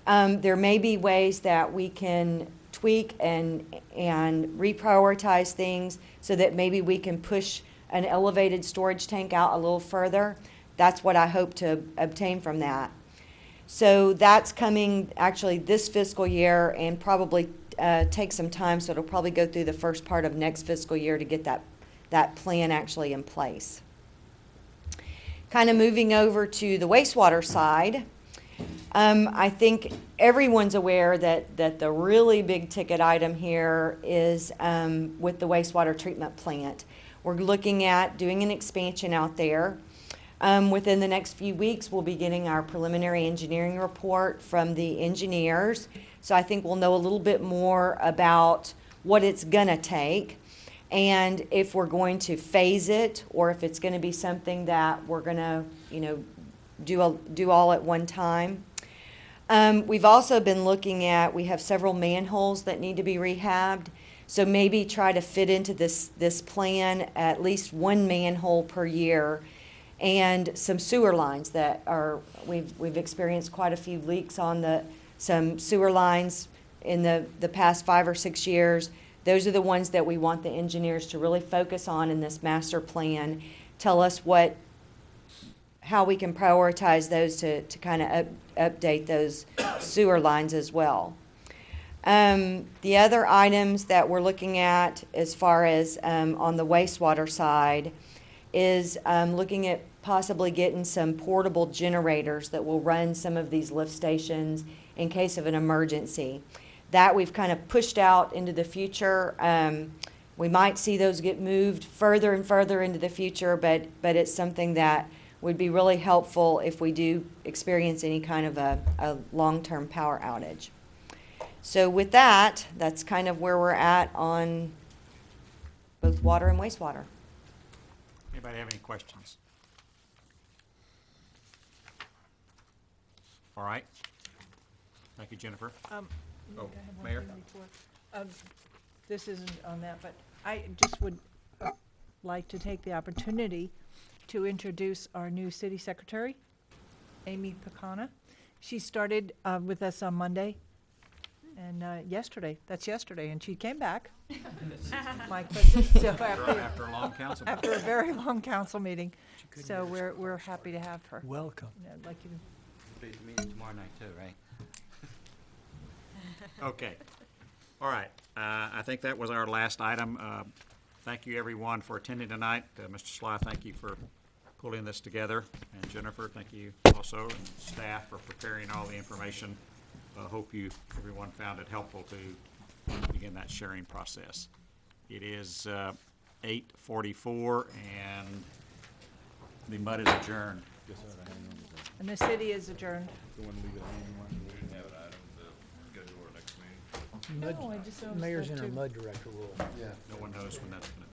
There may be ways that we can tweak and reprioritize things so that maybe we can push an elevated storage tank out a little further. That's what I hope to obtain from that. So that's coming actually this fiscal year, and probably take some time, so it'll probably go through the first part of next fiscal year to get that plan actually in place. Kind of moving over to the wastewater side, I think everyone's aware that the really big ticket item here is with the wastewater treatment plant. We're looking at doing an expansion out there. Within the next few weeks, we'll be getting our preliminary engineering report from the engineers. So I think we'll know a little bit more about what it's gonna take, and if we're going to phase it, or if it's gonna be something that we're gonna, do all at one time. We've also been looking at, we have several manholes that need to be rehabbed. So maybe try to fit into this plan at least one manhole per year, and some sewer lines that are, we've experienced quite a few leaks on some sewer lines in the past 5 or 6 years. Those are the ones that we want the engineers to really focus on in this master plan. Tell us how we can prioritize those to kind of update those sewer lines as well. The other items that we're looking at as far as on the wastewater side is looking at possibly getting some portable generators that will run some of these lift stations in case of an emergency. That we've kind of pushed out into the future. We might see those get moved further and further into the future, but it's something that would be really helpful if we do experience any kind of a long-term power outage. So with that, that's kind of where we're at on both water and wastewater. Anybody have any questions? All right. Thank you, Jennifer. Mayor? This isn't on that, but I just would like to take the opportunity to introduce our new city secretary, Amy Pecana. She started with us on Monday, and yesterday, and she came back. Mike puts it, so After a long council meeting. after a very long council meeting. So we're happy to have her. Welcome. I'd like you to. Please meet tomorrow night too, right? Okay. All right. I think that was our last item. Thank you, everyone, for attending tonight. Mr. Sly, thank you for pulling this together. And Jennifer, thank you also, and staff for preparing all the information. Hope everyone found it helpful to begin that sharing process. It is 8:44, and the mud is adjourned. And the city is adjourned. Mud- No, I just noticed Mayor's that in her too. mud director role. No one knows when that's going to